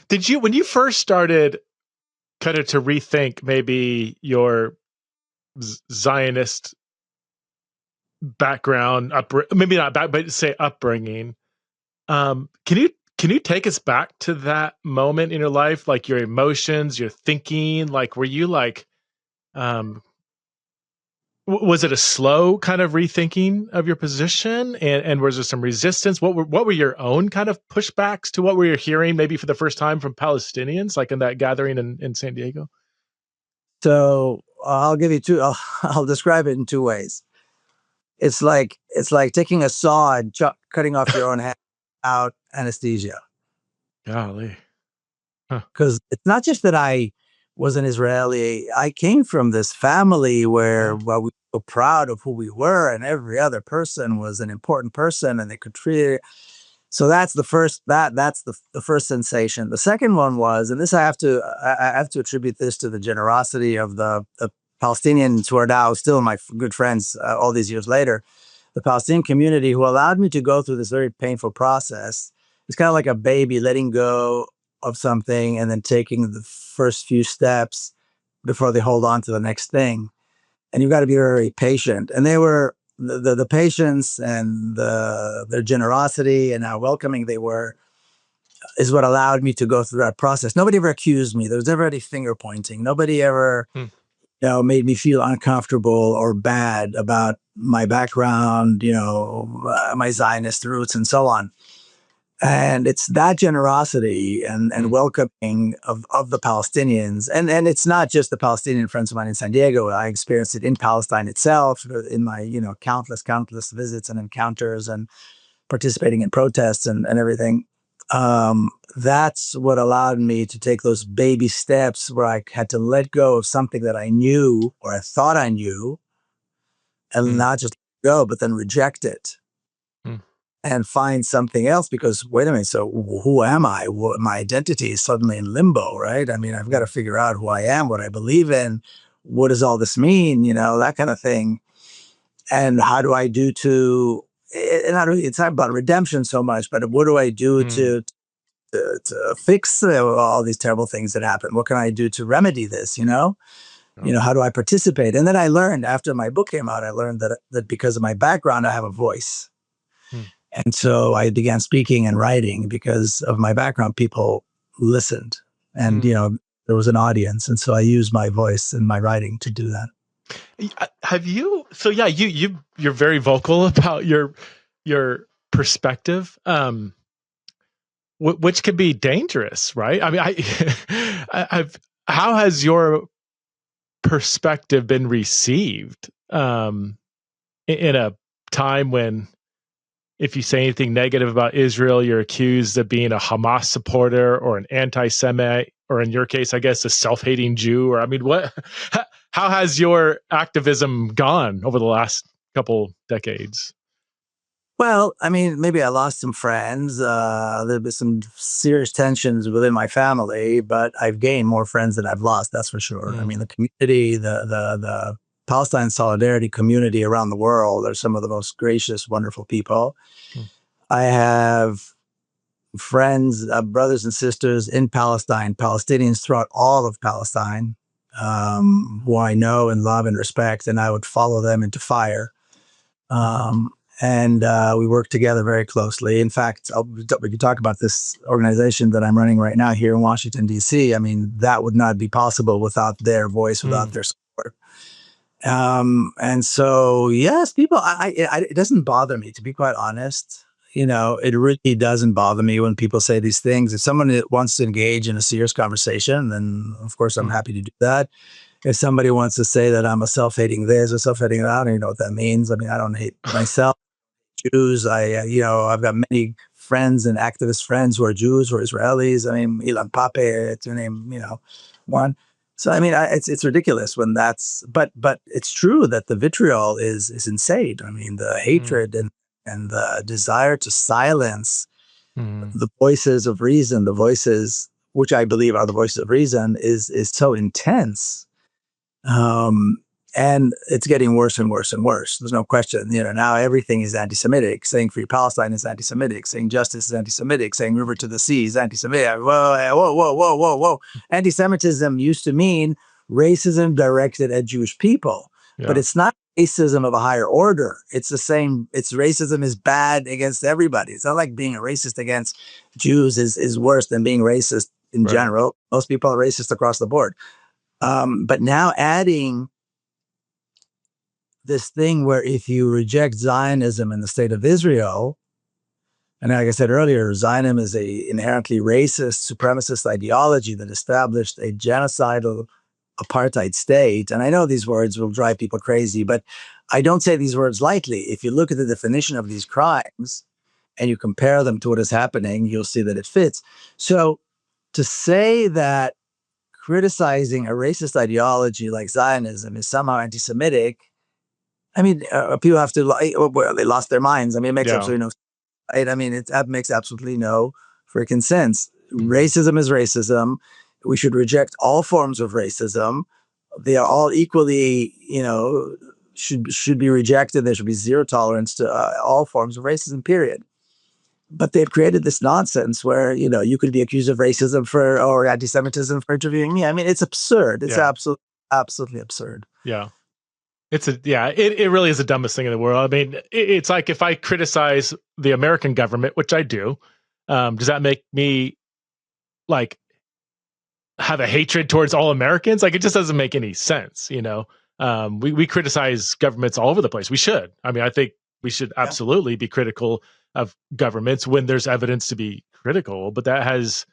Did you, when you first started kind of to rethink maybe your Zionist background, maybe not back, but say upbringing. Can you take us back to that moment in your life, like your emotions, your thinking? Like, were you like, was it a slow kind of rethinking of your position, and was there some resistance? What were your own kind of pushbacks to what were you hearing maybe for the first time from Palestinians, like in that gathering in San Diego? So I'll give you two. I'll describe it in 2 ways. It's like taking a saw and cutting off your own hand without anesthesia. Golly. Because it's not just that I was an Israeli. I came from this family where we were so proud of who we were, and every other person was an important person, and they contributed. So that's the first. That's the first sensation. The second one was, and this I have to attribute this to the generosity of the Palestinians who are now still my good friends all these years later. The Palestinian community who allowed me to go through this very painful process. It's kind of like a baby letting go of something and then taking the first few steps before they hold on to the next thing. And you've got to be very patient. And they were the patience and their generosity and how welcoming they were is what allowed me to go through that process. Nobody ever accused me. There was never any finger pointing. Nobody ever made me feel uncomfortable or bad about my background, my Zionist roots and so on. And it's that generosity and welcoming of the Palestinians. And it's not just the Palestinian friends of mine in San Diego. I experienced it in Palestine itself in my, countless visits and encounters and participating in protests and everything. That's what allowed me to take those baby steps where I had to let go of something that I knew or I thought I knew and not just let go, but then reject it and find something else because wait a minute, so who am I? My identity is suddenly in limbo, right? I mean, I've got to figure out who I am, what I believe in, what does all this mean, that kind of thing. And how do I do to, and it's not about redemption so much, but what do I do to fix all these terrible things that happen? What can I do to remedy this, how do I participate? And then I learned after my book came out, I learned that because of my background, I have a voice. And so I began speaking and writing because of my background. People listened and, there was an audience. And so I used my voice and my writing to do that. Have you, so yeah, you're very vocal about your perspective, which can be dangerous, right? I mean, how has your perspective been received, in a time when, if you say anything negative about Israel, you're accused of being a Hamas supporter or an anti-Semite, or in your case, I guess, a self-hating Jew? Or I mean, how has your activism gone over the last couple decades? Well, I mean, maybe I lost some friends. There's been some serious tensions within my family, but I've gained more friends than I've lost. That's for sure. I mean, the community, the Palestine solidarity community around the world are some of the most gracious, wonderful people. I have friends, brothers and sisters in Palestine, Palestinians throughout all of Palestine, who I know and love and respect, and I would follow them into fire. And we work together very closely. In fact, we could talk about this organization that I'm running right now here in Washington, D.C. I mean, that would not be possible without their voice, without their support. And so, yes, people, it doesn't bother me, to be quite honest. It really doesn't bother me when people say these things. If someone wants to engage in a serious conversation, then of course I'm happy to do that. If somebody wants to say that I'm a self-hating this or self-hating that, I don't even know what that means. I mean, I don't hate myself. Jews. I've got many friends and activist friends who are Jews or Israelis. I mean, Ilan Pape, to name, one. So, I mean, it's ridiculous when but it's true that the vitriol is insane. I mean, the hatred and the desire to silence the voices of reason, the voices which I believe are the voices of reason, is so intense. And it's getting worse and worse and worse. There's no question. Now everything is anti-Semitic. Saying free Palestine is anti-Semitic. Saying justice is anti-Semitic. Saying river to the sea is anti-Semitic. Whoa. Anti-Semitism used to mean racism directed at Jewish people. Yeah. But it's not racism of a higher order. It's the same. It's racism is bad against everybody. It's not like being a racist against Jews is worse than being racist in general. Most people are racist across the board. But now adding this thing where if you reject Zionism in the state of Israel, and like I said earlier, Zionism is a inherently racist, supremacist ideology that established a genocidal apartheid state. And I know these words will drive people crazy, but I don't say these words lightly. If you look at the definition of these crimes and you compare them to what is happening, you'll see that it fits. So to say that criticizing a racist ideology like Zionism is somehow anti-Semitic, I mean, people have to, well, they lost their minds. I mean, it makes absolutely no sense. Right? I mean, it makes absolutely no freaking sense. Racism is racism. We should reject all forms of racism. They are all equally, should be rejected. There should be zero tolerance to all forms of racism, period. But they've created this nonsense where, you could be accused of racism or anti-Semitism for interviewing me. I mean, it's absurd. It's absolutely absurd. Yeah. It really is the dumbest thing in the world. I mean, it's like if I criticize the American government, which I do, does that make me like have a hatred towards all Americans? Like, it just doesn't make any sense. We criticize governments all over the place. We should. I mean, I think we should Yeah. absolutely be critical of governments when there's evidence to be critical, but that has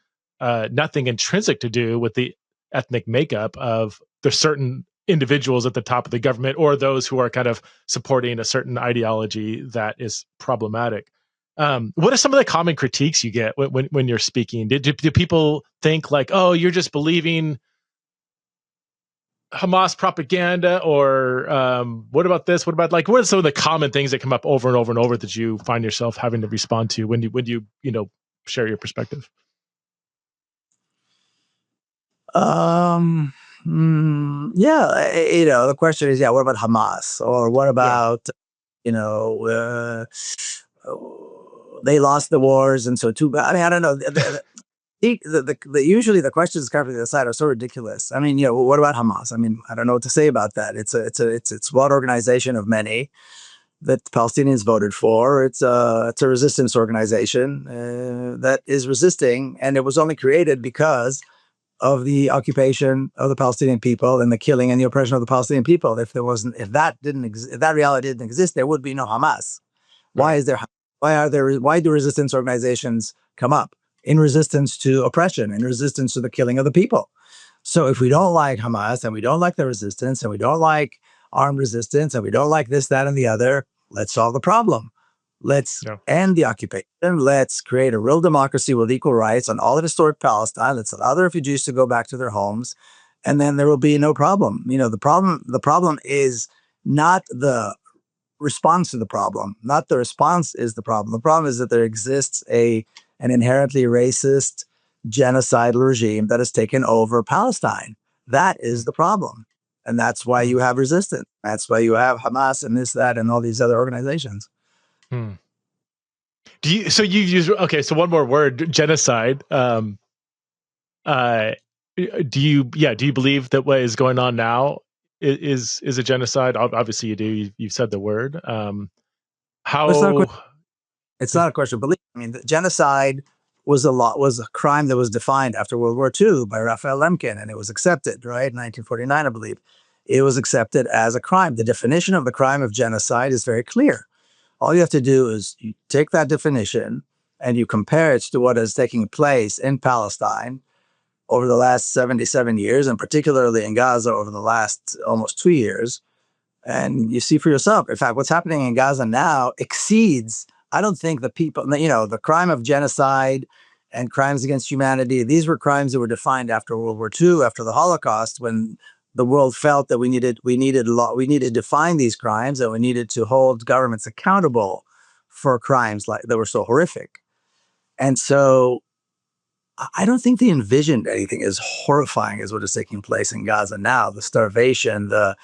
nothing intrinsic to do with the ethnic makeup of the certain individuals at the top of the government or those who are kind of supporting a certain ideology that is problematic. What are some of the common critiques you get when you're speaking? Do people think like, oh, you're just believing Hamas propaganda, or what about this? What about like what are some of the common things that come up over and over and over that you find yourself having to respond to when you share your perspective? Um, yeah, the question is, yeah, what about Hamas, or what Yeah, about, you know, they lost the wars, and so too bad. I mean, I don't know. Usually the questions coming to the side are so ridiculous. I mean, what about Hamas? I mean, I don't know what to say about that. It's one organization of many that the Palestinians voted for. It's a resistance organization that is resisting, and it was only created because of the occupation of the Palestinian people and the killing and the oppression of the Palestinian people. If that didn't exist, if that reality didn't exist, there would be no Hamas. Why right. is there? Why do resistance organizations come up in resistance to oppression, in resistance to the killing of the people? So if we don't like Hamas and we don't like the resistance and we don't like armed resistance and we don't like this, that, and the other, let's solve the problem. Let's Yeah. end the occupation. Let's create a real democracy with equal rights on all of historic Palestine. Let's allow the refugees to go back to their homes, and then there will be no problem. The problem is not the response to the problem. Not the response is the problem. The problem is that there exists an inherently racist genocidal regime that has taken over Palestine. That is the problem. And that's why Mm-hmm. you have resistance. That's why you have Hamas and this, that, and all these other organizations. Hmm. So you use, okay, so one more word, genocide. Uh do you believe that what is going on now is a genocide? Obviously you do. You've said the word. But it's not a How? question. It's not a question of belief. I mean, the genocide was a crime that was defined after World War II by Raphael Lemkin, and it was accepted, right? 1949, I believe. It was accepted as a crime. The definition of the crime of genocide is very clear. All you have to do is you take that definition and you compare it to what is taking place in Palestine over the last 77 years, and particularly in Gaza over the last almost 2 years. And you see for yourself. In fact, what's happening in Gaza now exceeds, I don't think the crime of genocide and crimes against humanity, these were crimes that were defined after World War II, after the Holocaust, when the world felt that we needed to define these crimes, and we needed to hold governments accountable for crimes like that were so horrific. And so I don't think they envisioned anything as horrifying as what is taking place in Gaza now. The starvation, the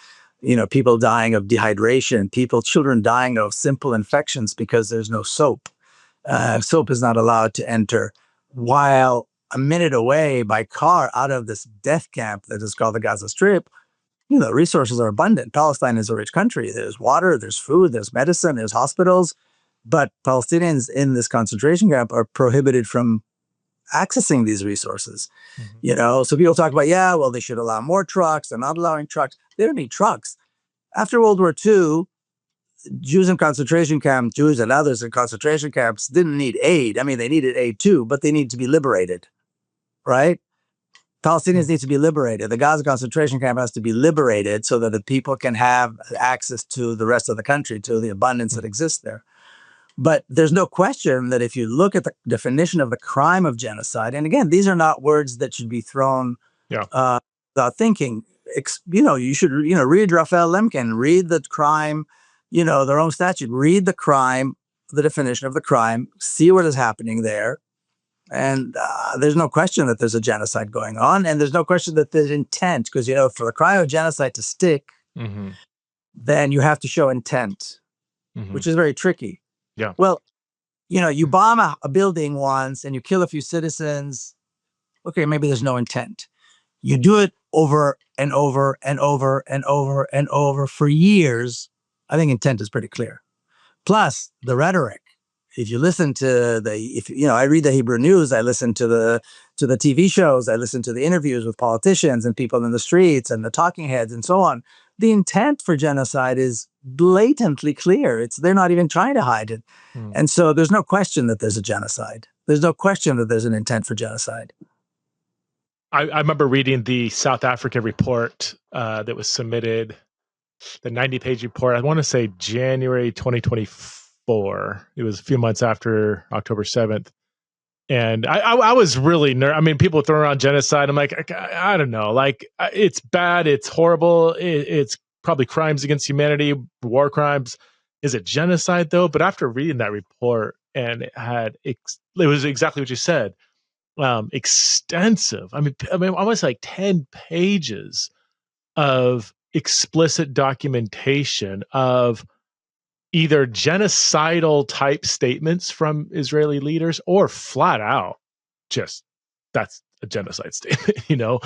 people dying of dehydration, children dying of simple infections because there's no soap. Soap is not allowed to enter. While a minute away by car out of this death camp that is called the Gaza Strip, resources are abundant. Palestine is a rich country. There's water, there's food, there's medicine, there's hospitals. But Palestinians in this concentration camp are prohibited from accessing these resources. Mhm. So people talk about, yeah, well, they should allow more trucks. They're not allowing trucks. They don't need trucks. After World War II, Jews in concentration camps, Jews and others in concentration camps didn't need aid. I mean, they needed aid too, but they need to be liberated, right? Palestinians need to be liberated. The Gaza concentration camp has to be liberated so that the people can have access to the rest of the country, to the abundance that exists there. But there's no question that if you look at the definition of the crime of genocide, and again, these are not words that should be thrown Yeah. without thinking. You should, read Raphael Lemkin, read the crime, their own statute, read the crime, the definition of the crime, see what is happening there. And there's no question that there's a genocide going on. And there's no question that there's intent, because, for the crime of genocide to stick, Hmm. then you have to show intent, Hmm. which is very tricky. Yeah. Well, you bomb a building once and you kill a few citizens. Okay, maybe there's no intent. You do it over and over and over and over and over for years. I think intent is pretty clear. Plus the rhetoric. If you listen to I read the Hebrew news, I listen to the TV shows, I listen to the interviews with politicians and people in the streets and the talking heads and so on. the intent for genocide is blatantly clear. They're not even trying to hide it. And so there's no question that there's a genocide. There's no question that there's an intent for genocide. I remember reading the South African report that was submitted, the 90-page report. I want to say January 2024. It was a few months after October 7th. And I was really I mean, people throw around genocide. I'm like, I don't know. Like, it's bad. It's horrible. It's probably crimes against humanity, war crimes. Is it genocide, though? But after reading that report, and it was exactly what you said. Extensive. I mean, almost like 10 pages of explicit documentation of either genocidal type statements from Israeli leaders or flat out just that's a genocide statement, you know?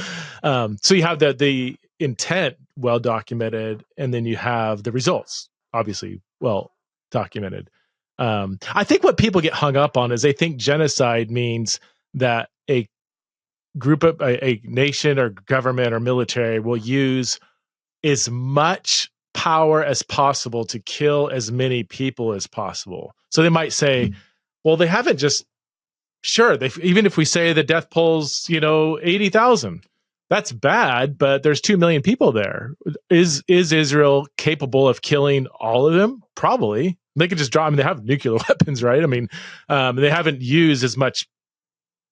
So you have the intent well documented, and then you have the results obviously well documented. I think what people get hung up on is they think genocide means that a group of a nation or government or military will use as much power as possible to kill as many people as possible. So they might say, well, they haven't just, sure, even if we say the death toll's, 80,000, that's bad, but there's 2 million people there. Is Israel capable of killing all of them? Probably. They could just drop, they have nuclear weapons, right? I mean, they haven't used as much,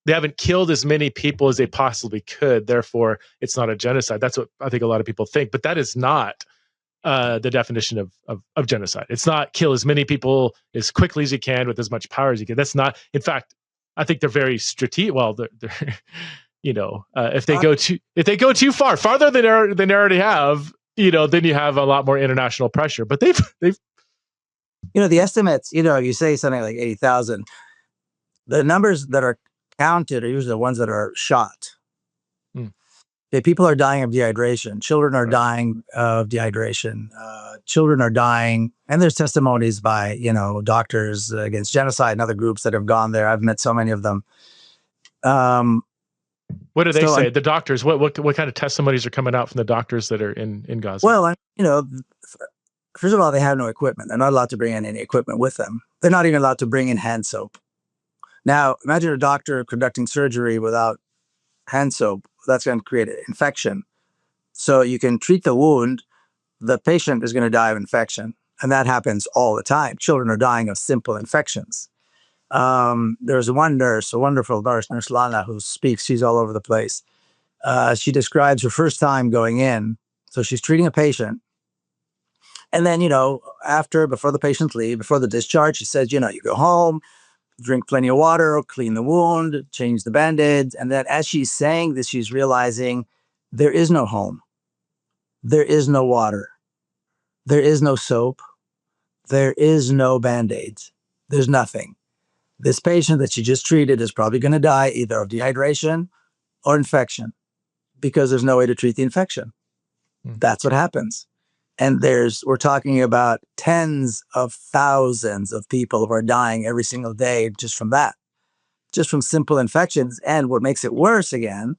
they haven't killed as many people as they possibly could. Therefore, it's not a genocide. That's what I think a lot of people think, but that is not the definition of genocide. It's not kill as many people as quickly as you can with as much power as you can. That's not, in fact, I think they're very strategic. Well, they're if they go too far, farther than they already have, then you have a lot more international pressure. But they've the estimates, you say something like 80,000. The numbers that are counted are usually the ones that are shot. Okay, people are dying of dehydration. Children are dying of dehydration. Children are dying, and there's testimonies by doctors against genocide and other groups that have gone there. I've met so many of them. What do they say? The doctors. What kind of testimonies are coming out from the doctors that are in Gaza? Well, first of all, they have no equipment. They're not allowed to bring in any equipment with them. They're not even allowed to bring in hand soap. Now, imagine a doctor conducting surgery without hand soap. That's going to create an infection. So you can treat the wound. The patient is going to die of infection. And that happens all the time. Children are dying of simple infections. There's one nurse, a wonderful nurse, Nurse Lana, who speaks. She's all over the place. She describes her first time going in. So she's treating a patient. And then, before the patient leaves, before the discharge, she says, you go home, drink plenty of water, clean the wound, change the Band-Aids. And then as she's saying this, she's realizing there is no home. There is no water. There is no soap. There is no Band-Aids. There's nothing. This patient that she just treated is probably going to die either of dehydration or infection because there's no way to treat the infection. That's what happens. And we're talking about tens of thousands of people who are dying every single day just from that, just from simple infections. And what makes it worse again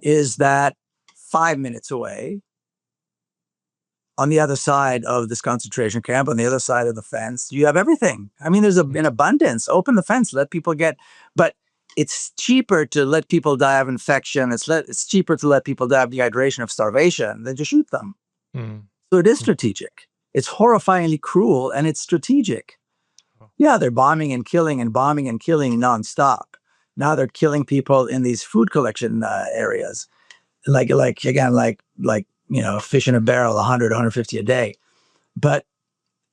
is that 5 minutes away, on the other side of this concentration camp, on the other side of the fence, you have everything. I mean, there's an abundance. Open the fence, let people but it's cheaper to let people die of infection. It's cheaper to let people die of dehydration, of starvation, than to shoot them. So it is strategic. It's horrifyingly cruel, and it's strategic. Yeah, they're bombing and killing nonstop. Now they're killing people in these food collection areas, like fish in a barrel, 100, 150 a day. But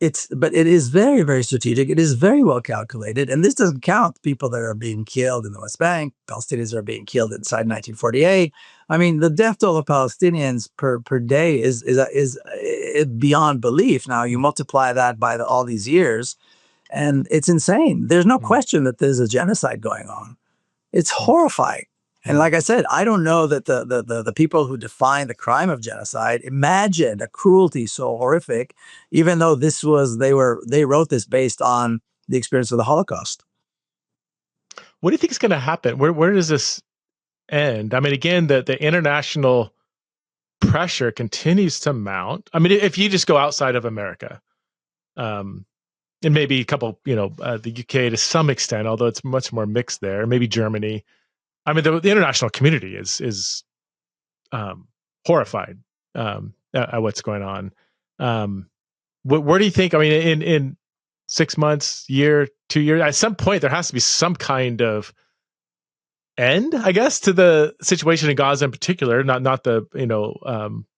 it is very, very strategic. It is very well calculated, and this doesn't count people that are being killed in the West Bank. Palestinians are being killed inside 1948. I mean, the death toll of Palestinians per day is beyond belief. Now you multiply that by all these years, and it's insane. There's no question that there's a genocide going on. It's horrifying. And like I said, I don't know that the people who define the crime of genocide imagined a cruelty so horrific, even though they wrote this based on the experience of the Holocaust. What do you think is going to happen? Where does this end? I mean, again, the international pressure continues to mount. I mean, if you just go outside of America, and maybe a couple, the UK to some extent, although it's much more mixed there, maybe Germany. I mean, the international community is horrified at what's going on. Where do you think? I mean, in 6 months, year, 2 years, at some point, there has to be some kind of end, I guess, to the situation in Gaza in particular. Not the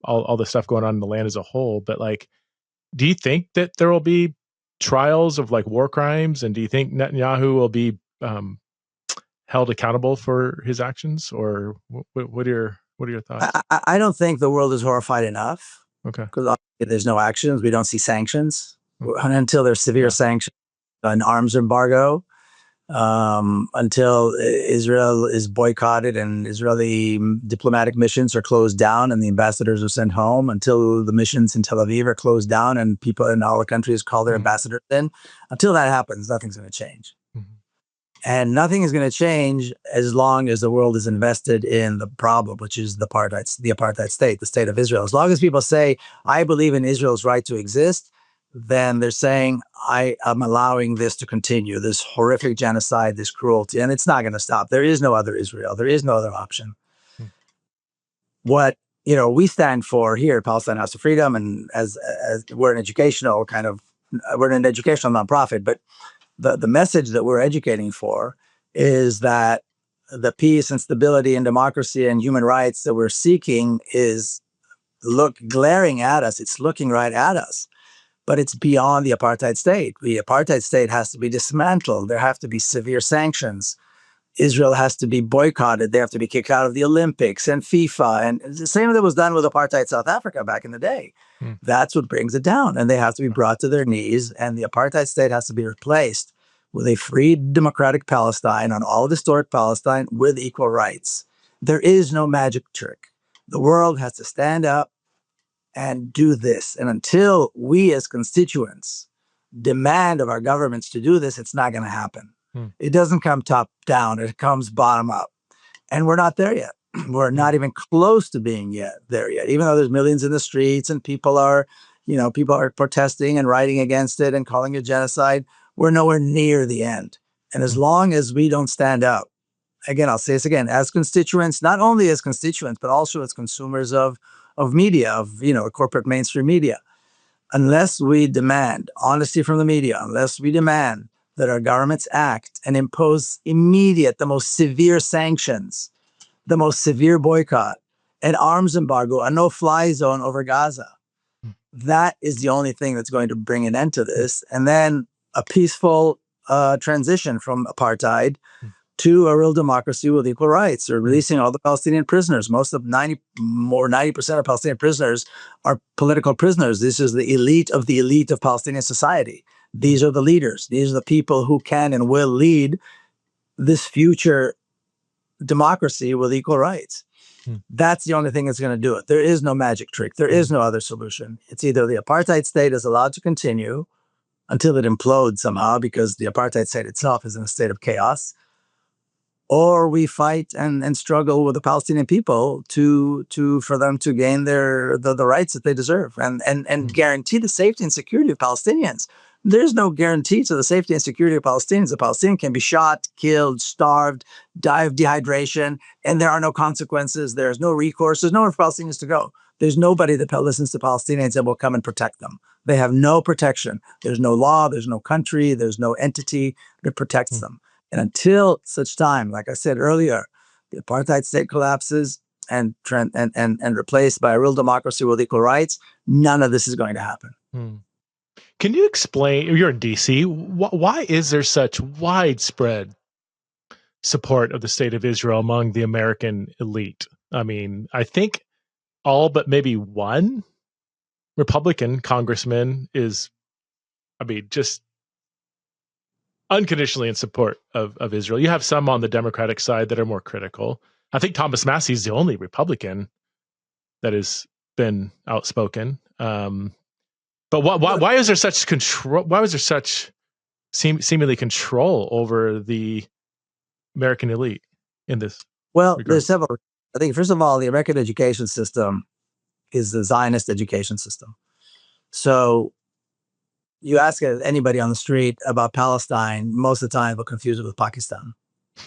all the stuff going on in the land as a whole, but like, do you think that there will be trials of like war crimes, and do you think Netanyahu will be held accountable for his actions, or what are your thoughts? I don't think the world is horrified enough. Okay. Because there's no actions. We don't see sanctions until there's severe sanctions, an arms embargo, until Israel is boycotted and Israeli diplomatic missions are closed down and the ambassadors are sent home, until the missions in Tel Aviv are closed down and people in all the countries call their ambassadors in. Until that happens, nothing's going to change. And nothing is going to change as long as the world is invested in the problem, which is the apartheid state, the state of Israel. As long as people say, I believe in Israel's right to exist, then they're saying, I am allowing this to continue, this horrific genocide, this cruelty, and it's not going to stop. There is no other Israel. There is no other option. What we stand for here at Palestine House of Freedom, and as we're an educational nonprofit, but the message that we're educating for is that the peace and stability and democracy and human rights that we're seeking is glaring at us. It's looking right at us, but it's beyond the apartheid state. The apartheid state has to be dismantled. There have to be severe sanctions. Israel has to be boycotted. They have to be kicked out of the Olympics and FIFA. And it's the same that was done with apartheid South Africa back in the day. That's what brings it down. And they have to be brought to their knees. And the apartheid state has to be replaced with a free democratic Palestine on all of historic Palestine with equal rights. There is no magic trick. The world has to stand up and do this. And until we as constituents demand of our governments to do this, it's not going to happen. It doesn't come top down. It comes bottom up. And we're not there yet. We're not even close to being there yet, even though there's millions in the streets and people are protesting and writing against it and calling it genocide. We're nowhere near the end. And as long as we don't stand up, again, I'll say this again, as constituents, not only as constituents, but also as consumers of media, of corporate mainstream media, unless we demand honesty from the media, unless we demand that our governments act and impose immediate, the most severe sanctions, the most severe boycott, an arms embargo, a no-fly zone over Gaza. That is the only thing that's going to bring an end to this. And then a peaceful transition from apartheid to a real democracy with equal rights, or releasing all the Palestinian prisoners. Most of 90% of Palestinian prisoners are political prisoners. This is the elite of Palestinian society. These are the leaders. These are the people who can and will lead this future democracy with equal rights. That's the only thing that's going to do it. There is no magic trick. There is no other solution. It's either the apartheid state is allowed to continue until it implodes somehow, because the apartheid state itself is in a state of chaos, or we fight and struggle with the Palestinian people for them to gain the rights that they deserve, and guarantee the safety and security of Palestinians. There's no guarantee to the safety and security of Palestinians. A Palestinian can be shot, killed, starved, die of dehydration, and there are no consequences. There's no recourse. There's nowhere for Palestinians to go. There's nobody that listens to Palestinians and will come and protect them. They have no protection. There's no law. There's no country. There's no entity that protects them. And until such time, like I said earlier, the apartheid state collapses and replaced by a real democracy with equal rights, none of this is going to happen. Can you explain, you're in DC, why is there such widespread support of the state of Israel among the American elite? I mean, I think all but maybe one Republican congressman is, just unconditionally in support of Israel. You have some on the Democratic side that are more critical. I think Thomas Massey is the only Republican that has been outspoken. But why is there such control? Why was there such seemingly control over the American elite in this? Well, there's several. I think, first of all, the American education system is the Zionist education system. So you ask anybody on the street about Palestine, most of the time they'll confuse it with Pakistan.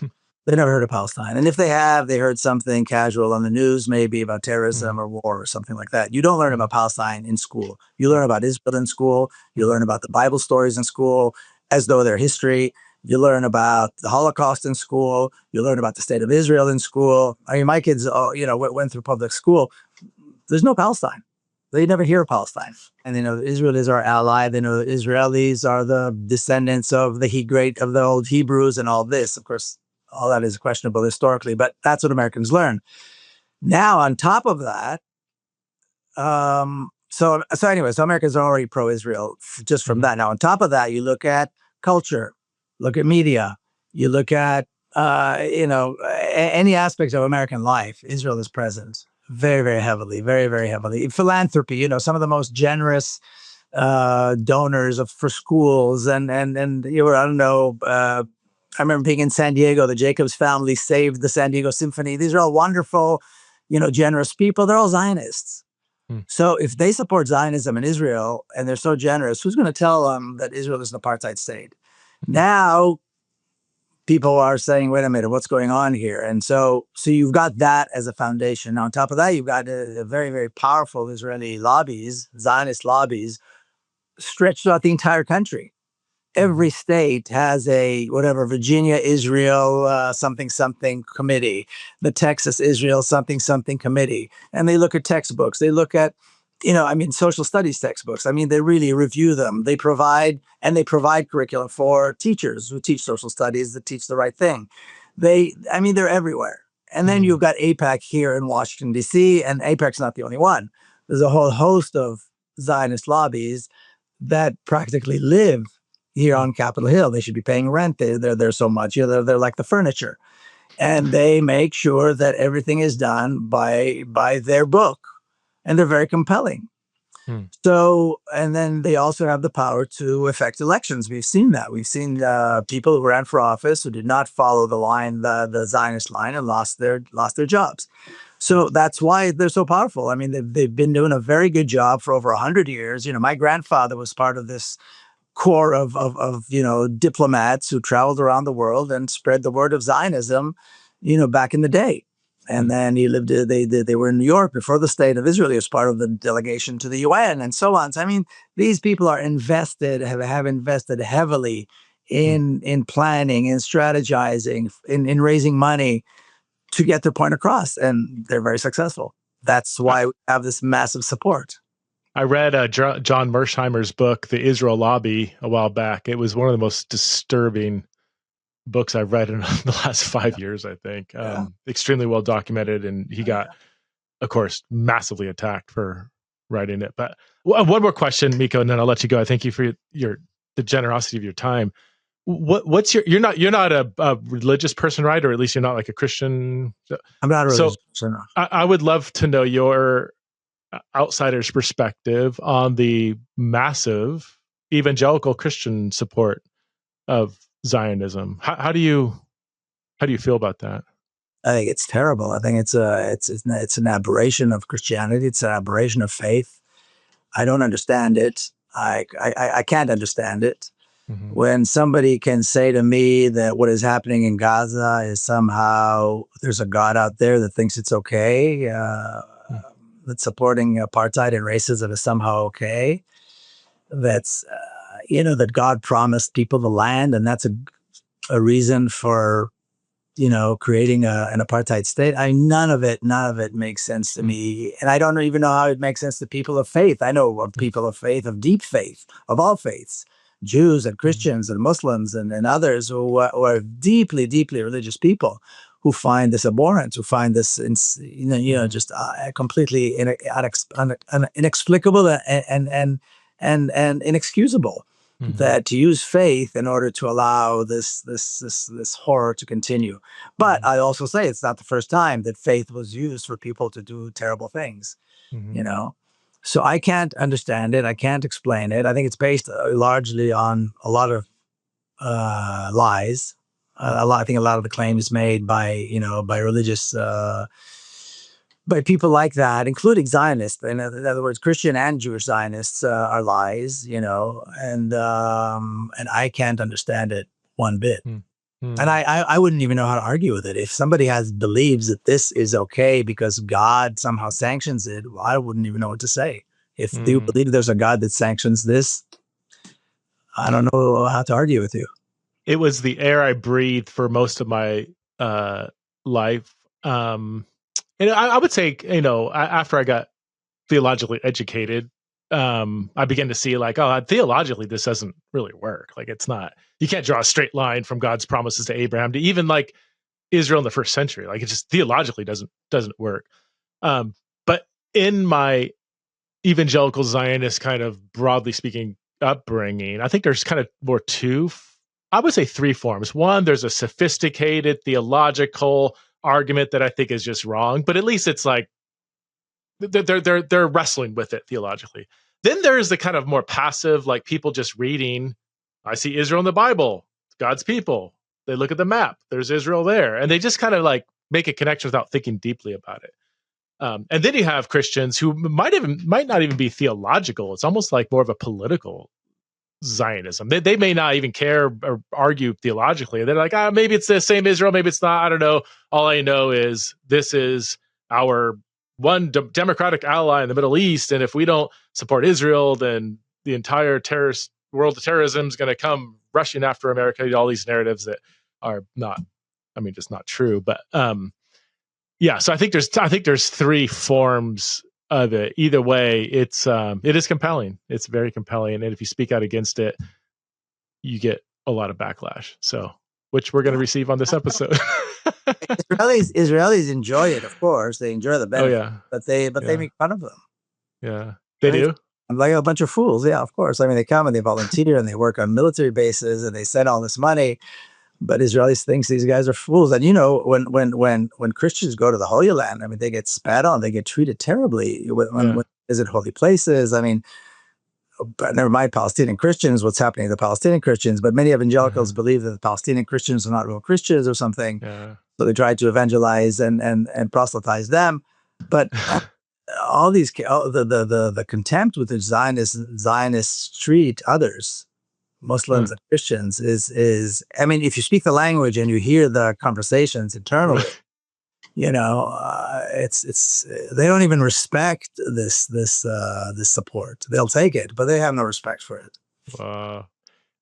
They never heard of Palestine. And if they have, they heard something casual on the news, maybe about terrorism or war or something like that. You don't learn about Palestine in school. You learn about Israel in school. You learn about the Bible stories in school as though they're history. You learn about the Holocaust in school. You learn about the state of Israel in school. I mean, my kids, went through public school. There's no Palestine. They never hear of Palestine. And they know that Israel is our ally. They know that Israelis are the descendants of of the old Hebrews and all this. Of course, all that is questionable historically, but that's what Americans learn. Now, on top of that, so Americans are already pro-Israel just from that. Now, on top of that, you look at culture, look at media, you look at any aspect of American life. Israel is present very, very heavily, very, very heavily. Philanthropy, some of the most generous donors for schools and I don't know. I remember being in San Diego. The Jacobs family saved the San Diego Symphony. These are all wonderful, generous people. They're all Zionists. So if they support Zionism in Israel and they're so generous, who's going to tell them that Israel is an apartheid state? Now people are saying, wait a minute, what's going on here? And so you've got that as a foundation. Now, on top of that, you've got a very, very powerful Israeli lobbies, Zionist lobbies, stretched throughout the entire country. Every state has a Virginia, Israel, something, something committee, the Texas, Israel, something, something committee. And they look at textbooks. They look at, social studies textbooks. They really review them. They provide curriculum for teachers who teach social studies that teach the right thing. They're everywhere. And then you've got AIPAC here in Washington, D.C., and AIPAC's not the only one. There's a whole host of Zionist lobbies that practically live here on Capitol Hill. They should be paying rent. They're there so much. They're like the furniture. And they make sure that everything is done by their book. And they're very compelling. So, and then they also have the power to affect elections. We've seen that. We've seen people who ran for office who did not follow the Zionist line and lost their jobs. So that's why they're so powerful. They've been doing a very good job for over 100 years. My grandfather was part of this core of diplomats who traveled around the world and spread the word of Zionism, back in the day. And then he lived. They were in New York before the state of Israel. He was part of the delegation to the UN and so on. So these people are invested, have invested heavily in planning, in strategizing, in raising money to get their point across, and they're very successful. That's why we have this massive support. I read John Mersheimer's book, The Israel Lobby, a while back. It was one of the most disturbing books I've read in the last 5 years, I think. Extremely well documented, and he got, of course, massively attacked for writing it. But one more question, Miko, and then I'll let you go. I thank you for the generosity of your time. What's you're not a religious person, right? Or at least you're not like a Christian. I'm not a religious person. I would love to know your outsider's perspective on the massive evangelical Christian support of Zionism. How do you feel about that? I think it's terrible. I think it's an aberration of Christianity. It's an aberration of faith. I don't understand it. I can't understand it. Mm-hmm. When somebody can say to me that what is happening in Gaza is somehow there's a God out there that thinks it's okay, that supporting apartheid and racism is somehow okay, that's that God promised people the land, and that's a reason for creating an apartheid state. None of it makes sense to me. And I don't even know how it makes sense to people of faith. I know of people of faith, of deep faith, of all faiths, Jews and Christians and Muslims and others who are deeply, deeply religious people who find this abhorrent, who find this, just completely inexplicable and inexcusable. Mm-hmm. That to use faith in order to allow this horror to continue. But I also say it's not the first time that faith was used for people to do terrible things, So I can't understand it. I can't explain it. I think it's based largely on a lot of lies. I think a lot of the claims made by religious But people like that, including Zionists, in other words, Christian and Jewish Zionists, are lies, and I can't understand it one bit. Hmm. Hmm. And I wouldn't even know how to argue with it. If somebody believes that this is okay because God somehow sanctions it, I wouldn't even know what to say. If you believe there's a God that sanctions this, I don't know how to argue with you. It was the air I breathed for most of my life. And I would say, after I got theologically educated, I began to see like, oh, theologically, this doesn't really work. Like, it's not, you can't draw a straight line from God's promises to Abraham to even like Israel in the first century. Like, it just theologically doesn't work. But in my evangelical Zionist kind of broadly speaking upbringing, I think there's kind of more I would say three forms. One, there's a sophisticated theological argument that I think is just wrong, but at least it's like they're wrestling with it theologically. Then there's the kind of more passive, like people just reading, I see Israel in the Bible, God's people. They look at the map, there's Israel there, and they just kind of like make a connection without thinking deeply about it. And then you have Christians who might not even be theological. It's almost like more of a political Zionism. They may not even care or argue theologically. They're like, maybe it's the same Israel, maybe it's not. I don't know. All I know is this is our one democratic ally in the Middle East, and if we don't support Israel, then the entire terrorist world of terrorism is going to come rushing after America. All these narratives that are not, just not true. But yeah, so I think there's three forms of it. Either way, it is compelling. It's very compelling, and if you speak out against it, you get a lot of backlash. So, which we're going to receive on this episode. Israelis enjoy it, of course. They enjoy the benefit, they make fun of them. Yeah, they do. Like a bunch of fools. Yeah, of course. They come and they volunteer and they work on military bases and they send all this money. But Israelis thinks these guys are fools. And when Christians go to the Holy Land, they get spat on, they get treated terribly when they visit holy places. But never mind Palestinian Christians, what's happening to the Palestinian Christians. But many evangelicals believe that the Palestinian Christians are not real Christians or something. Yeah. So they try to evangelize and proselytize them. But all these, the contempt with which Zionists treat others, Muslims and Christians is if you speak the language and you hear the conversations internally, it's they don't even respect this support. They'll take it, but they have no respect for it.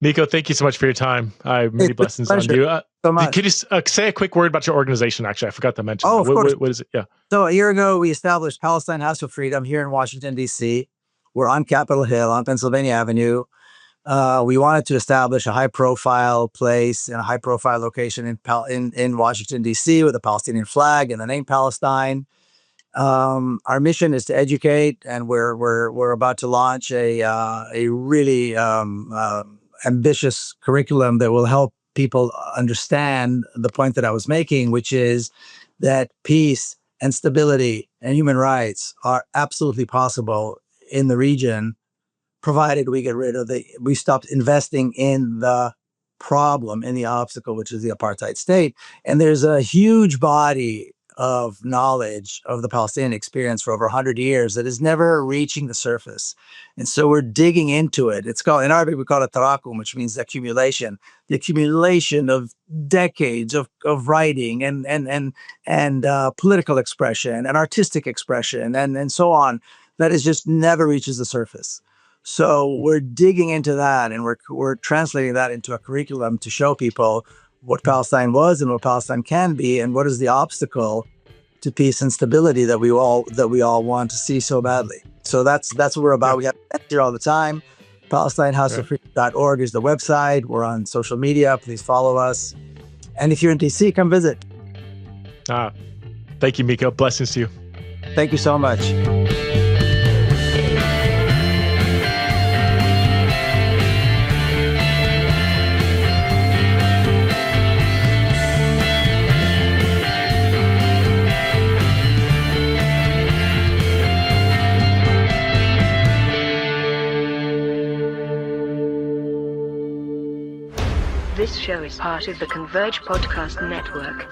Miko, thank you so much for your time. Many blessings on you. So much. Could you say a quick word about your organization? Actually, I forgot to mention. Oh, of course. What is it? Yeah. So a year ago, we established Palestine House of Freedom here in Washington, D.C. We're on Capitol Hill on Pennsylvania Avenue. We wanted to establish a high-profile place in a high-profile location in Washington, D.C. with a Palestinian flag and the name Palestine. Our mission is to educate, and we're about to launch a really ambitious curriculum that will help people understand the point that I was making, which is that peace and stability and human rights are absolutely possible in the region, provided we stopped investing in the problem, in the obstacle, which is the apartheid state. And there's a huge body of knowledge of the Palestinian experience for over 100 years that is never reaching the surface. And so we're digging into it. It's called, in Arabic, we call it tarakum, which means accumulation. The accumulation of decades of writing and political expression and artistic expression and so on, that is just never reaches the surface. So we're digging into that, and we're translating that into a curriculum to show people what Palestine was and what Palestine can be, and what is the obstacle to peace and stability that we all want to see so badly. So that's what we're about. We have events here all the time. PalestineHouseOfFreedom.org is the website. We're on social media. Please follow us. And if you're in DC, come visit. Thank you, Miko. Blessings to you. Thank you so much. This show is part of the Converge Podcast Network.